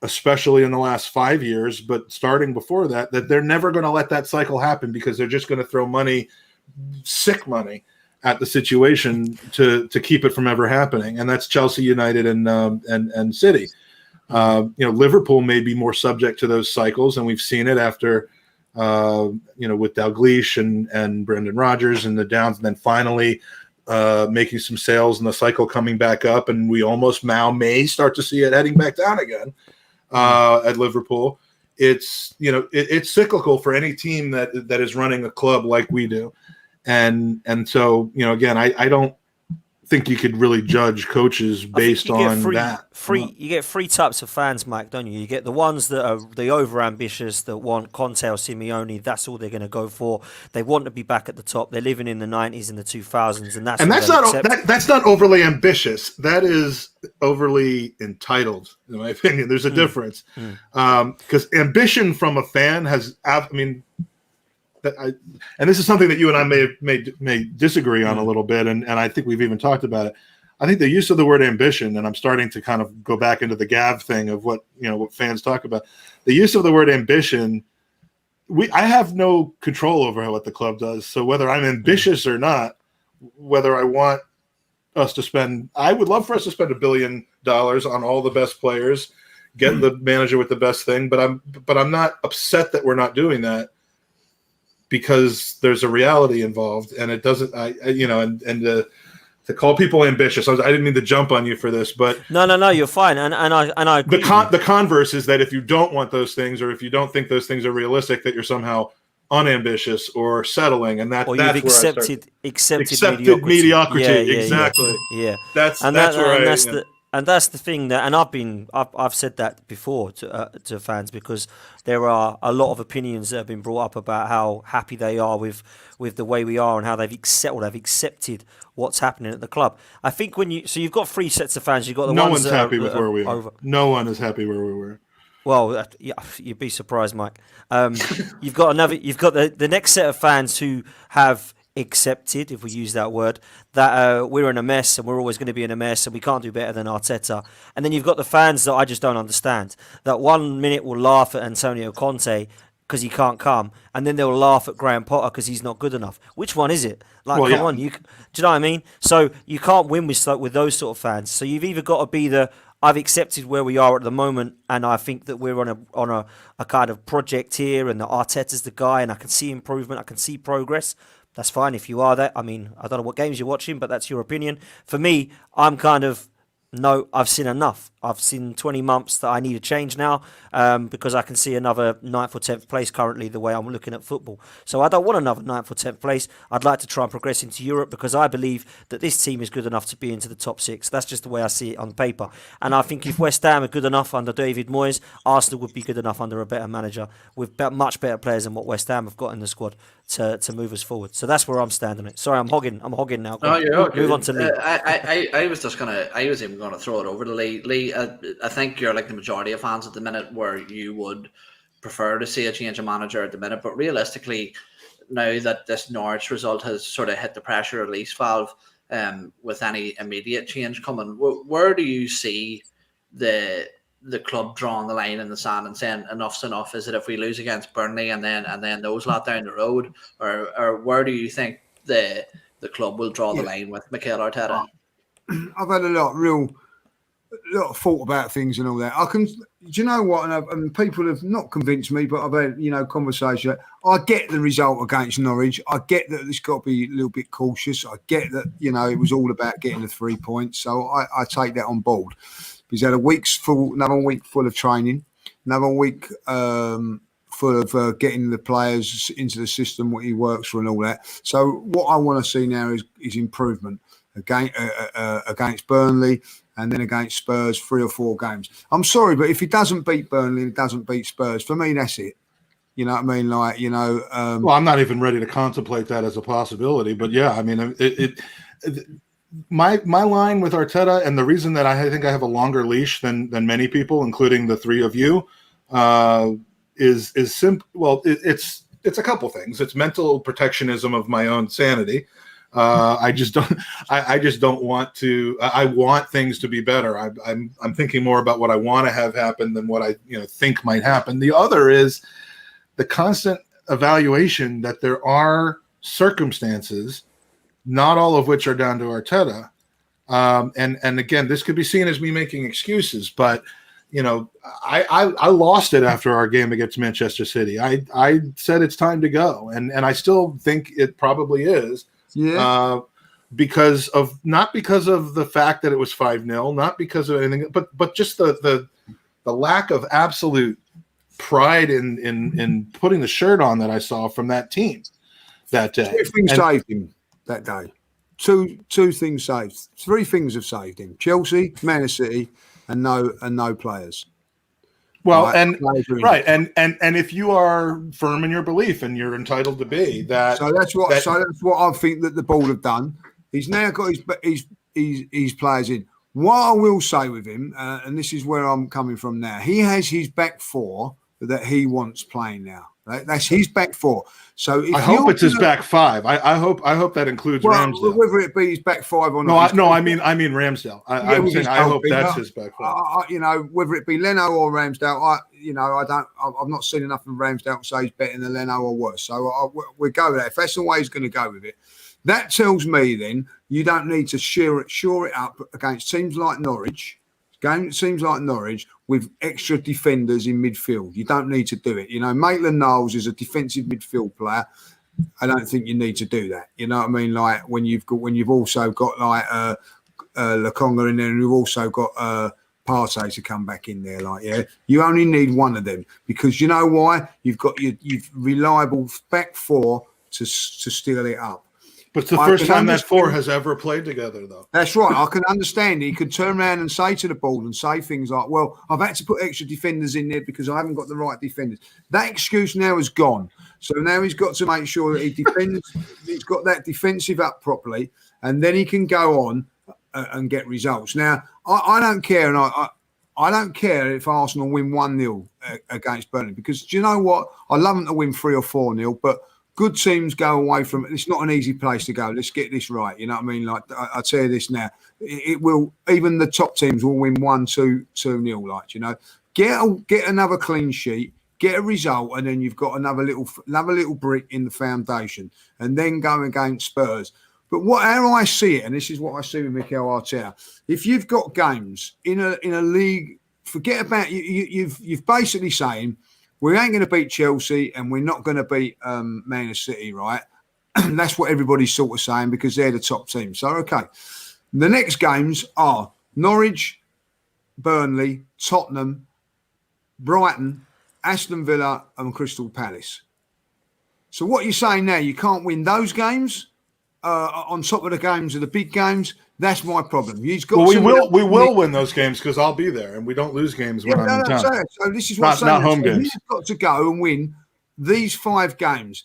especially in the last 5 years, but starting before that they're never going to let that cycle happen because they're just going to throw sick money at the situation to keep it from ever happening. And that's Chelsea, United, and City. Liverpool may be more subject to those cycles, and we've seen it after with Dalglish and Brendan Rodgers and the downs, and then finally making some sales and the cycle coming back up, and we almost now may start to see it heading back down again at Liverpool. It's it's cyclical for any team that is running a club like we do, and so again, I don't think you could really judge coaches based on that. You get 3 types of fans, Mike, don't you? You get the ones that are the over-ambitious that want Conte or Simeone. That's all they're going to go for. They want to be back at the top. They're living in the 90s and the 2000s, and that's not overly ambitious. That is overly entitled, in my opinion. There's a difference because ambition from a fan has, and this is something that you and I may disagree on a little bit, and I think we've even talked about it. I think the use of the word ambition, and I'm starting to kind of go back into the Gav thing of what fans talk about. The use of the word ambition, I have no control over what the club does. So whether I'm ambitious or not, whether I want us to spend, I would love for us to spend $1 billion on all the best players, get the manager with the best thing, but I'm not upset that we're not doing that. Because there's a reality involved, and it doesn't. To call people ambitious, I didn't mean to jump on you for this, but no, you're fine, and I agree. The converse is that if you don't want those things, or if you don't think those things are realistic, that you're somehow unambitious or settling, and that's you've accepted mediocrity. Yeah, exactly. Yeah. That's the thing that, and I've said that before to fans, because there are a lot of opinions that have been brought up about how happy they are with the way we are and how they've accepted what's happening at the club. I think you've got 3 sets of fans. You've got the no ones one's happy with where we are. No one is happy where we were. Well, you'd be surprised, Mike. You've got the next set of fans who have accepted, if we use that word, that we're in a mess and we're always going to be in a mess and we can't do better than Arteta. And then you've got the fans that I just don't understand, that 1 minute will laugh at Antonio Conte because he can't come, and then they'll laugh at Graham Potter because he's not good enough. Which one is it? On, do you know what I mean? So you can't win with those sort of fans. So you've either got to be I've accepted where we are at the moment, and I think that we're on a kind of project here, and that Arteta's the guy, and I can see improvement, I can see progress. That's fine if you are that. I mean, I don't know what games you're watching, but that's your opinion. For me, I'm kind of, no, I've seen enough. I've seen 20 months that I need a change now, because I can see another 9th or 10th place currently the way I'm looking at football. So I don't want another 9th or 10th place. I'd like to try and progress into Europe because I believe that this team is good enough to be into the top 6. That's just the way I see it on paper. And I think if West Ham are good enough under David Moyes, Arsenal would be good enough under a better manager with much better players than what West Ham have got in the squad to move us forward. So that's where I'm standing it. Sorry, I'm hogging now. No, you're okay. Move on to Lee. I was even going to throw it over to Lee. Lee, I think you're like the majority of fans at the minute where you would prefer to see a change of manager at the minute, but realistically, now that this Norwich result has sort of hit the pressure release valve, with any immediate change coming, where do you see the club drawing the line in the sand and saying enough's enough? Is it if we lose against Burnley and then those lot down the road, or where do you think the the club will draw the line with Mikel Arteta? I've had a lot of thought about things and all that. Do you know what? And people have not convinced me, but I've had, conversation. I get the result against Norwich. I get that it's got to be a little bit cautious. I get that, it was all about getting the 3 points. So I take that on board. He's had another week full of training, another week full of getting the players into the system, what he works for and all that. So what I want to see now is improvement against Burnley and then against Spurs, 3 or 4 games. I'm sorry, but if he doesn't beat Burnley and doesn't beat Spurs, for me, that's it. You know what I mean? Well, I'm not even ready to contemplate that as a possibility, but yeah, I mean, my line with Arteta, and the reason that I think I have a longer leash than many people, including the 3 of you, is simple. Well, it's a couple things. It's mental protectionism of my own sanity. I just don't want to. I want things to be better. I'm thinking more about what I want to have happen than what I think might happen. The other is the constant evaluation that there are circumstances, not all of which are down to Arteta. And again, this could be seen as me making excuses, but I lost it after our game against Manchester City. I said it's time to go, and I still think it probably is. Yeah. Because of the fact that it was 5-0, not because of anything, but just the lack of absolute pride in putting the shirt on that I saw from that team that day. 2 things saved him that day. Two things saved. 3 things have saved him: Chelsea, Man City, and no players. Well, and if you are firm in your belief, and you're entitled to be that, so that's what I think that the board have done. He's now got his players in. What I will say with him, and this is where I'm coming from now, he has his back 4 that he wants playing now. Right? That's his back 4. So I hope it's his back 5. I hope that includes Ramsdale. Whether it be his back 5 or not. I mean Ramsdale. I'm saying I hope that's his back 5. Whether it be Leno or Ramsdale, I've not seen enough of Ramsdale to say he's better than Leno or worse. So we'll go with that. If that's the way he's going to go with it, that tells me then you don't need to shore it up against teams like Norwich. Seems like Norwich with extra defenders in midfield. You don't need to do it. Maitland-Niles is a defensive midfield player. I don't think you need to do that. You know what I mean? Like when you've also got like Lokonga in there, and you've also got Partey to come back in there. Like you only need one of them, because you know why? You've got your reliable back 4 to steal it up. But it's the first time that 4 has ever played together, though. That's right. I can understand. He could turn around and say to the ball and say things like, well, I've had to put extra defenders in there because I haven't got the right defenders. That excuse now is gone. So now he's got to make sure that he defends. He's got that defensive up properly, and then he can go on and get results. Now, I don't care, and I don't care if Arsenal win 1-0 against Burnley, because do you know what? I love them to win 3 or 4-0, but good teams go away from it. It's not an easy place to go. Let's get this right. You know what I mean? Like I tell you this now, it will. Even the top teams will win 1-2-0. Like get another clean sheet, get a result, and then you've got another little brick in the foundation, and then go against Spurs. But how I see it, and this is what I see with Mikel Arteta, if you've got games in a league, forget about you've basically saying, we ain't going to beat Chelsea and we're not going to beat Man City, right? That's what everybody's sort of saying, because they're the top team. So, okay. The next games are Norwich, Burnley, Tottenham, Brighton, Aston Villa and Crystal Palace. So what you're saying now, you can't win those games on top of the games of the big games. That's my problem. We will win those games because I'll be there, and we don't lose games when I'm in town. So this is what I'm saying. Not home games. He's got to go and win these 5 games.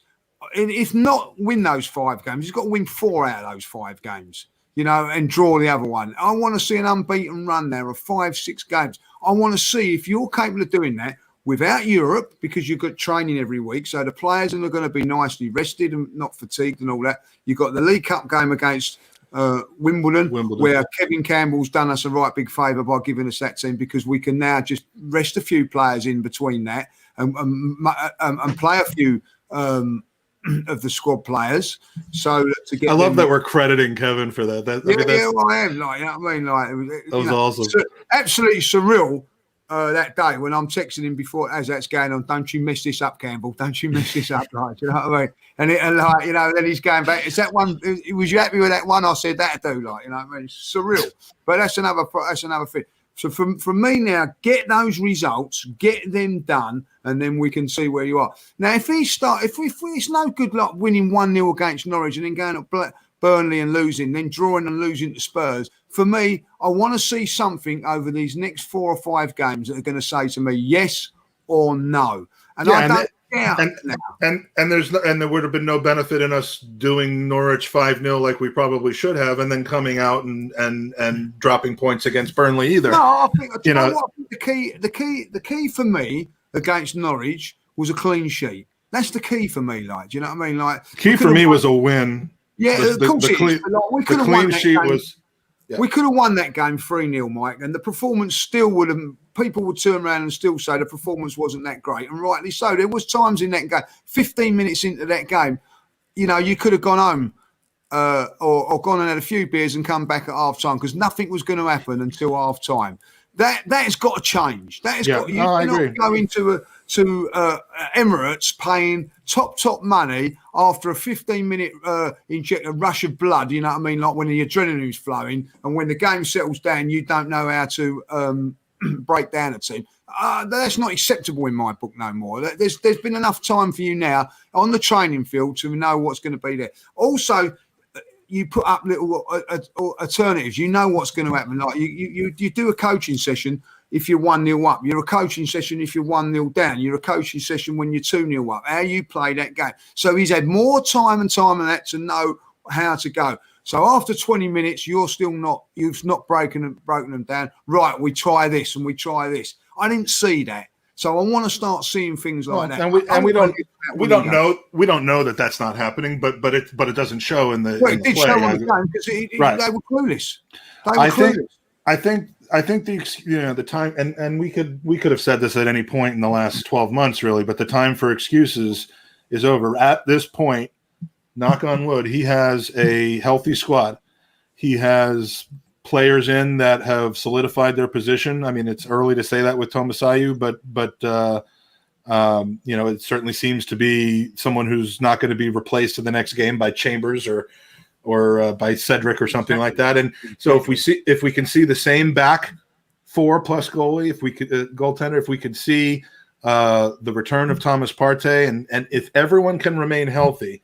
And if not win those 5 games, he's got to win 4 out of those 5 games, and draw the other one. I want to see an unbeaten run there of 5-6 games. I want to see if you're capable of doing that without Europe, because you've got training every week. So the players are going to be nicely rested and not fatigued and all that. You've got the League Cup game against Wimbledon, where Kevin Campbell's done us a right big favour by giving us that team, because we can now just rest a few players in between that and play a few of the squad players, so to get. I love that we're crediting Kevin for that. I am. Like, you know what I mean? Like, that was awesome. Absolutely surreal. That day when I'm texting him before as that's going on, don't you mess this up, Campbell? Don't you mess this up, right? You know what I mean? And like, you know, then he's going back. Is that one? Was you happy with that one? I said that do, like, you know what I mean? It's surreal, but that's another thing. So from me now, get those results, get them done, and then we can see where you are. Now, if it's no good luck winning 1-0 against Norwich and then going to Burnley and losing, then drawing and losing to Spurs. For me, I want to see something over these next 4 or 5 games that are going to say to me yes or no. And I don't and there would have been no benefit in us doing Norwich 5-0 like we probably should have, and then coming out and dropping points against Burnley either. No, I think the key for me against Norwich was a clean sheet. That's the key for me. Like, do you know what I mean? Like, key for me was a win. Yeah, of course it is. We could have won that game. Yeah. We could have won that game 3-0, Mike, and the performance still would have. People would turn around and still say the performance wasn't that great, and rightly so. There was times in that game, 15 minutes into that game, you know, you could have gone home or gone and had a few beers and come back at half time because nothing was going to happen until half time. That has got to change. That has got. You cannot go into Emirates paying top money after a 15-minute rush of blood. You know what I mean? Like when the adrenaline's flowing, and when the game settles down, you don't know how to break down a team. That's not acceptable in my book no more. There's been enough time for you now on the training field to know what's going to be there. Also, you put up little alternatives. You know what's going to happen. Like you do a coaching session if you're 1-0 up. You're a coaching session if you're 1-0 down. You're a coaching session when you're 2-0 up. How you play that game. So he's had more time and that to know how to go. So after 20 minutes, you've not broken them down. Right, we try this and we try this. I didn't see that. So I want to start seeing things like that. And we don't know that that's not happening, but it doesn't show in the. Well, it did show on the game because they were clueless. I think the time and we could have said this at any point in the last 12 months really, but the time for excuses is over. At this point, knock on wood, he has a healthy squad. He has players in that have solidified their position. I mean, it's early to say that with Tomasayu, but it certainly seems to be someone who's not going to be replaced in the next game by Chambers or by Cedric or something like that. And so if we can see the same back 4 plus goalie, if we could goaltender, if we could see the return of Thomas Partey, and if everyone can remain healthy,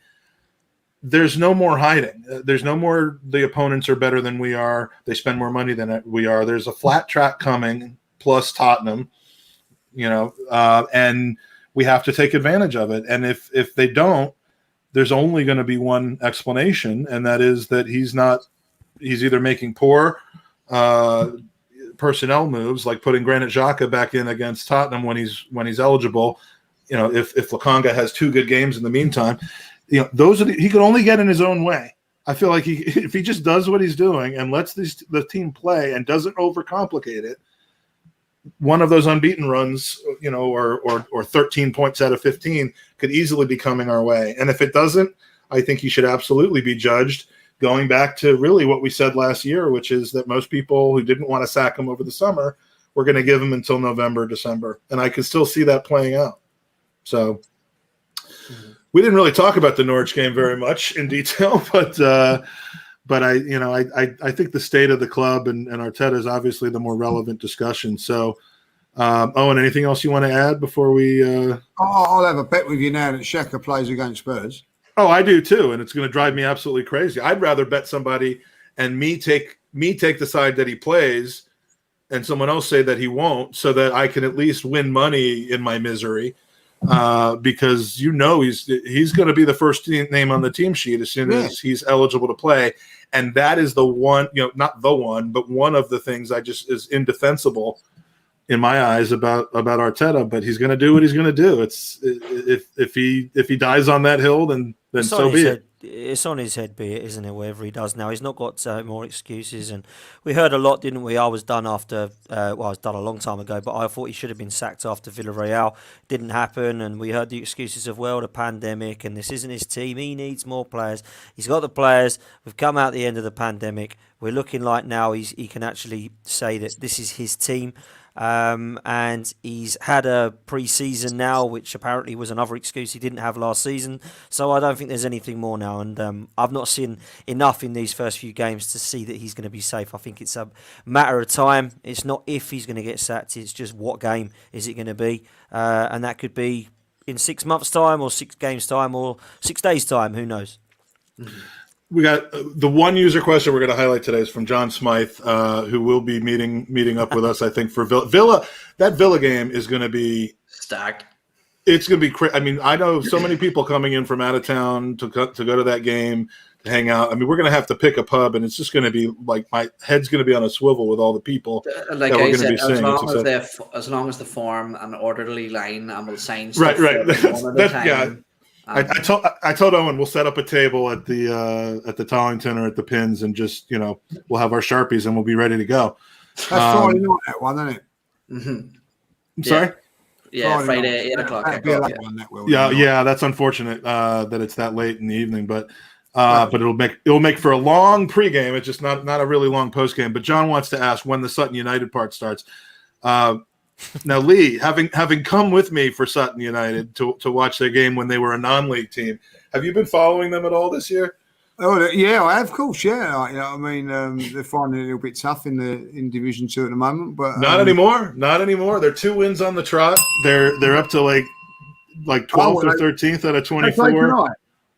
there's no more hiding. There's no more the opponents are better than we are. They spend more money than we are. There's a flat track coming, plus Tottenham, and we have to take advantage of it. And if they don't, there's only going to be one explanation, and that is that he's either making poor personnel moves, like putting Granit Xhaka back in against Tottenham when he's eligible. If Lakanga has 2 good games in the meantime, those are he could only get in his own way. I feel like if he just does what he's doing and lets the team play and doesn't overcomplicate it, one of those unbeaten runs, or 13 points out of 15 could easily be coming our way. And if it doesn't, I think he should absolutely be judged going back to really what we said last year, which is that most people who didn't want to sack him over the summer were going to give him until November, December. And I could still see that playing out. So we didn't really talk about the Norwich game very much in detail, but I think the state of the club and Arteta is obviously the more relevant discussion. So, Owen, anything else you want to add before we? I'll have a bet with you now that Xhaka plays against Spurs. Oh, I do too, and it's going to drive me absolutely crazy. I'd rather bet somebody and me take the side that he plays, and someone else say that he won't, so that I can at least win money in my misery. Because he's going to be the first name on the team sheet as soon as he's eligible to play, and that is the one, not the one, but one of the things is indefensible in my eyes about Arteta. But he's going to do what he's going to do. It's if he dies on that hill, then then It's so on his be head. it. It's on his head, be it, isn't it? Whatever he does now, he's not got more excuses. And we heard a lot, didn't we? I was done after. I was done a long time ago, but I thought he should have been sacked after Villarreal. Didn't happen, and we heard the excuses of the pandemic, and this isn't his team. He needs more players. He's got the players. We've come out the end of the pandemic. We're looking like now he can actually say that this is his team. And he's had a pre-season now, which apparently was another excuse he didn't have last season. So I don't think there's anything more now, and I've not seen enough in these first few games to see that he's going to be safe. I think it's a matter of time. It's not if he's going to get sacked, it's just what game is it going to be, and that could be in 6 months' time, or 6 games' time, or 6 days' time. Who knows? We got the one user question we're going to highlight today is from John Smythe, who will be meeting up with us, I think, for Villa. That Villa game is going to be stacked. It's going to be crazy. I mean, I know so many people coming in from out of town to go to that game, to hang out. I mean, we're going to have to pick a pub, and it's just going to be like my head's going to be on a swivel with all the people Like that we're I going to said, be seeing. as long as the form and orderly line, and we'll sign right. time. I told Owen we'll set up a table at the Tollington or at the Pins, and just we'll have our Sharpies and we'll be ready to go. That's Friday night, that one, isn't it? Mm-hmm. I'm sorry. Yeah, Friday 8 o'clock. Yeah, that's unfortunate that it's that late in the evening, but it'll make for a long pregame. It's just not a really long postgame. But John wants to ask when the Sutton United part starts. Now, Lee, having come with me for Sutton United to watch their game when they were a non-league team, have you been following them at all this year? Oh yeah, I have, of course. Yeah, they're finding it a little bit tough in Division 2 at the moment, but not anymore. Not anymore. They're 2 wins on the trot. They're up to like 12th or 13th out of 24.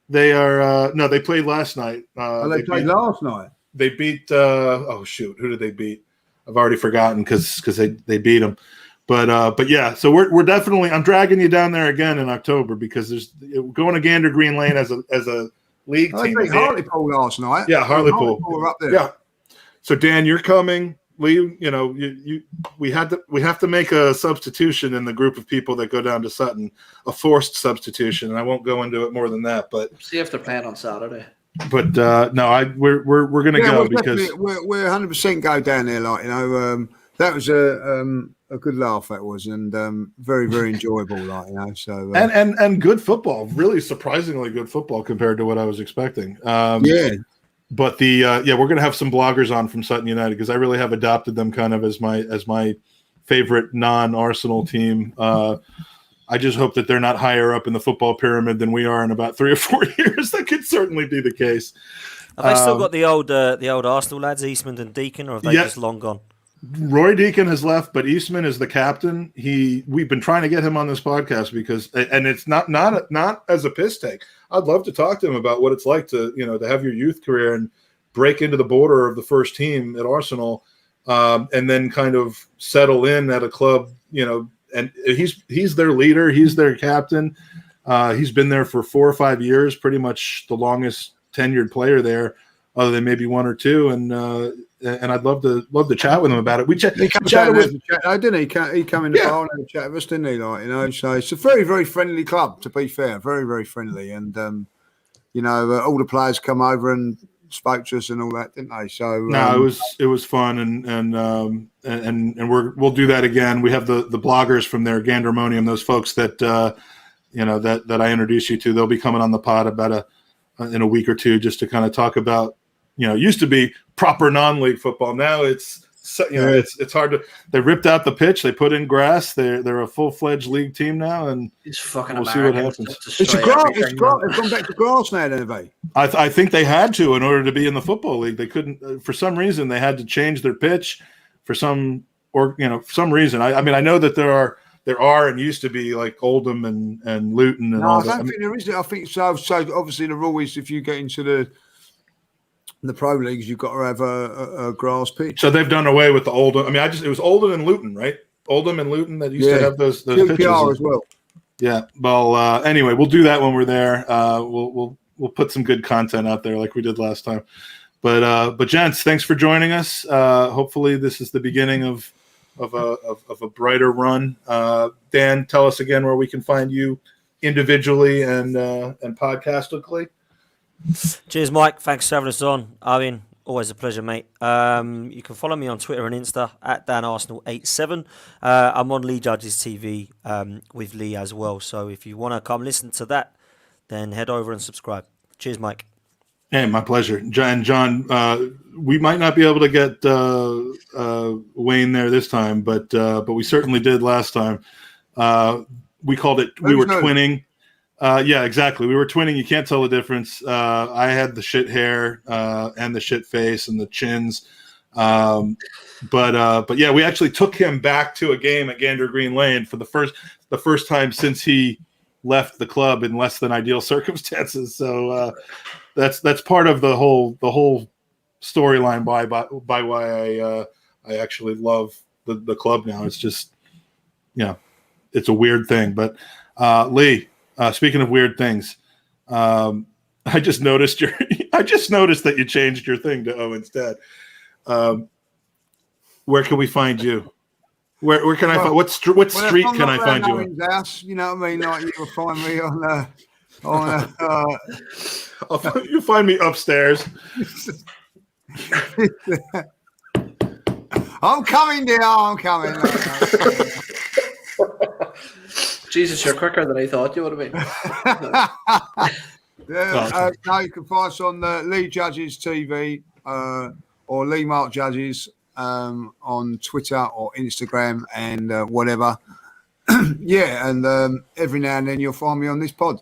They are no. They played last night. They played last night. They beat. Who did they beat? I've already forgotten because they beat them. But yeah, so we're definitely. I'm dragging you down there again in October because there's going to Gander Green Lane as a league team. They beat Hartlepool last night. Yeah, Hartlepool were up there. Yeah. So Dan, you're coming. Lee, we have to make a substitution in the group of people that go down to Sutton, a forced substitution, and I won't go into it more than that. But see if they're playing on Saturday. But no, we're going to go because we're 100% go down there. That was a good laugh. That was, and very very enjoyable. So and good football, really surprisingly good football compared to what I was expecting. But we're going to have some bloggers on from Sutton United because I really have adopted them kind of as my favorite non-Arsenal team. I just hope that they're not higher up in the football pyramid than we are in about 3 or 4 years. That could certainly be the case. Have they still got the old Arsenal lads, Eastman and Deacon, or have they just long gone? Roy Deacon has left, but Eastman is the captain. We've been trying to get him on this podcast because, and it's not as a piss take. I'd love to talk to him about what it's like to have your youth career and break into the border of the first team at Arsenal, and then kind of settle in at a club, and he's their leader. He's their captain. He's been there for 4 or 5 years, pretty much the longest tenured player there, other than maybe 1 or 2. And I'd love to chat with him about it. He chatted with, didn't he? He came in the bar and had a chat with us, didn't he? So it's a very, very friendly club. To be fair, very, very friendly. And all the players come over and spoke to us and all that, didn't they? So no, it was fun, and we'll do that again. We have the bloggers from there, Gandermonium, those folks that that I introduced you to. They'll be coming on the pod about in a week or two just to kind of talk about. It used to be proper non-league football. Now it's hard to. They ripped out the pitch. They put in grass. They're a full-fledged league team now, and we'll see what happens. It's grass. They've gone back to grass now, haven't they? I think they had to in order to be in the football league. They couldn't for some reason. They had to change their pitch for some reason. I mean, I know that there are and used to be like Oldham and Luton and all that. I don't think there is. I think so. So obviously the rule is if you get into the pro leagues, you've got to have a grass pitch. So they've done away with the Oldham. I mean, it was Oldham and Luton, right? Oldham and Luton that used to have those pitches as well. Yeah. Well, anyway, we'll do that when we're there. We'll put some good content out there like we did last time. But gents, thanks for joining us. Hopefully, this is the beginning of a brighter run. Dan, tell us again where we can find you individually and podcastically. Cheers, Mike. Thanks for having us on. Owen, always a pleasure, mate. You can follow me on Twitter and Insta at DanArsenal87. I'm on Lee Judges TV with Lee as well. So if you want to come listen to that, then head over and subscribe. Cheers, Mike. Hey, my pleasure. John, we might not be able to get Wayne there this time, but we certainly did last time. We called it, we were twinning. Yeah, exactly. We were twinning. You can't tell the difference. I had the shit hair and the shit face and the chins. But yeah, we actually took him back to a game at Gander Green Lane for the first time since he left the club in less than ideal circumstances. So that's part of the whole storyline by why I actually love the club now. It's just, it's a weird thing. But Lee, speaking of weird things, I just noticed that you changed your thing to O instead. Where can we find you? Where can I find what street can I find you in? House, you know what I mean? Like you will find me You'll find me upstairs. I'm coming, dear. I'm coming. Jesus, you're quicker than I thought you would have been. Now you can find us on Lee Judges TV or Lee Mark Judges on Twitter or Instagram and whatever. Yeah, and every now and then you'll find me on this pod.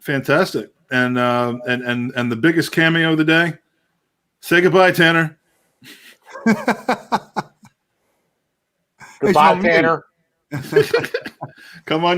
Fantastic. And the biggest cameo of the day. Say goodbye, Tanner. Goodbye, Tanner. Come on.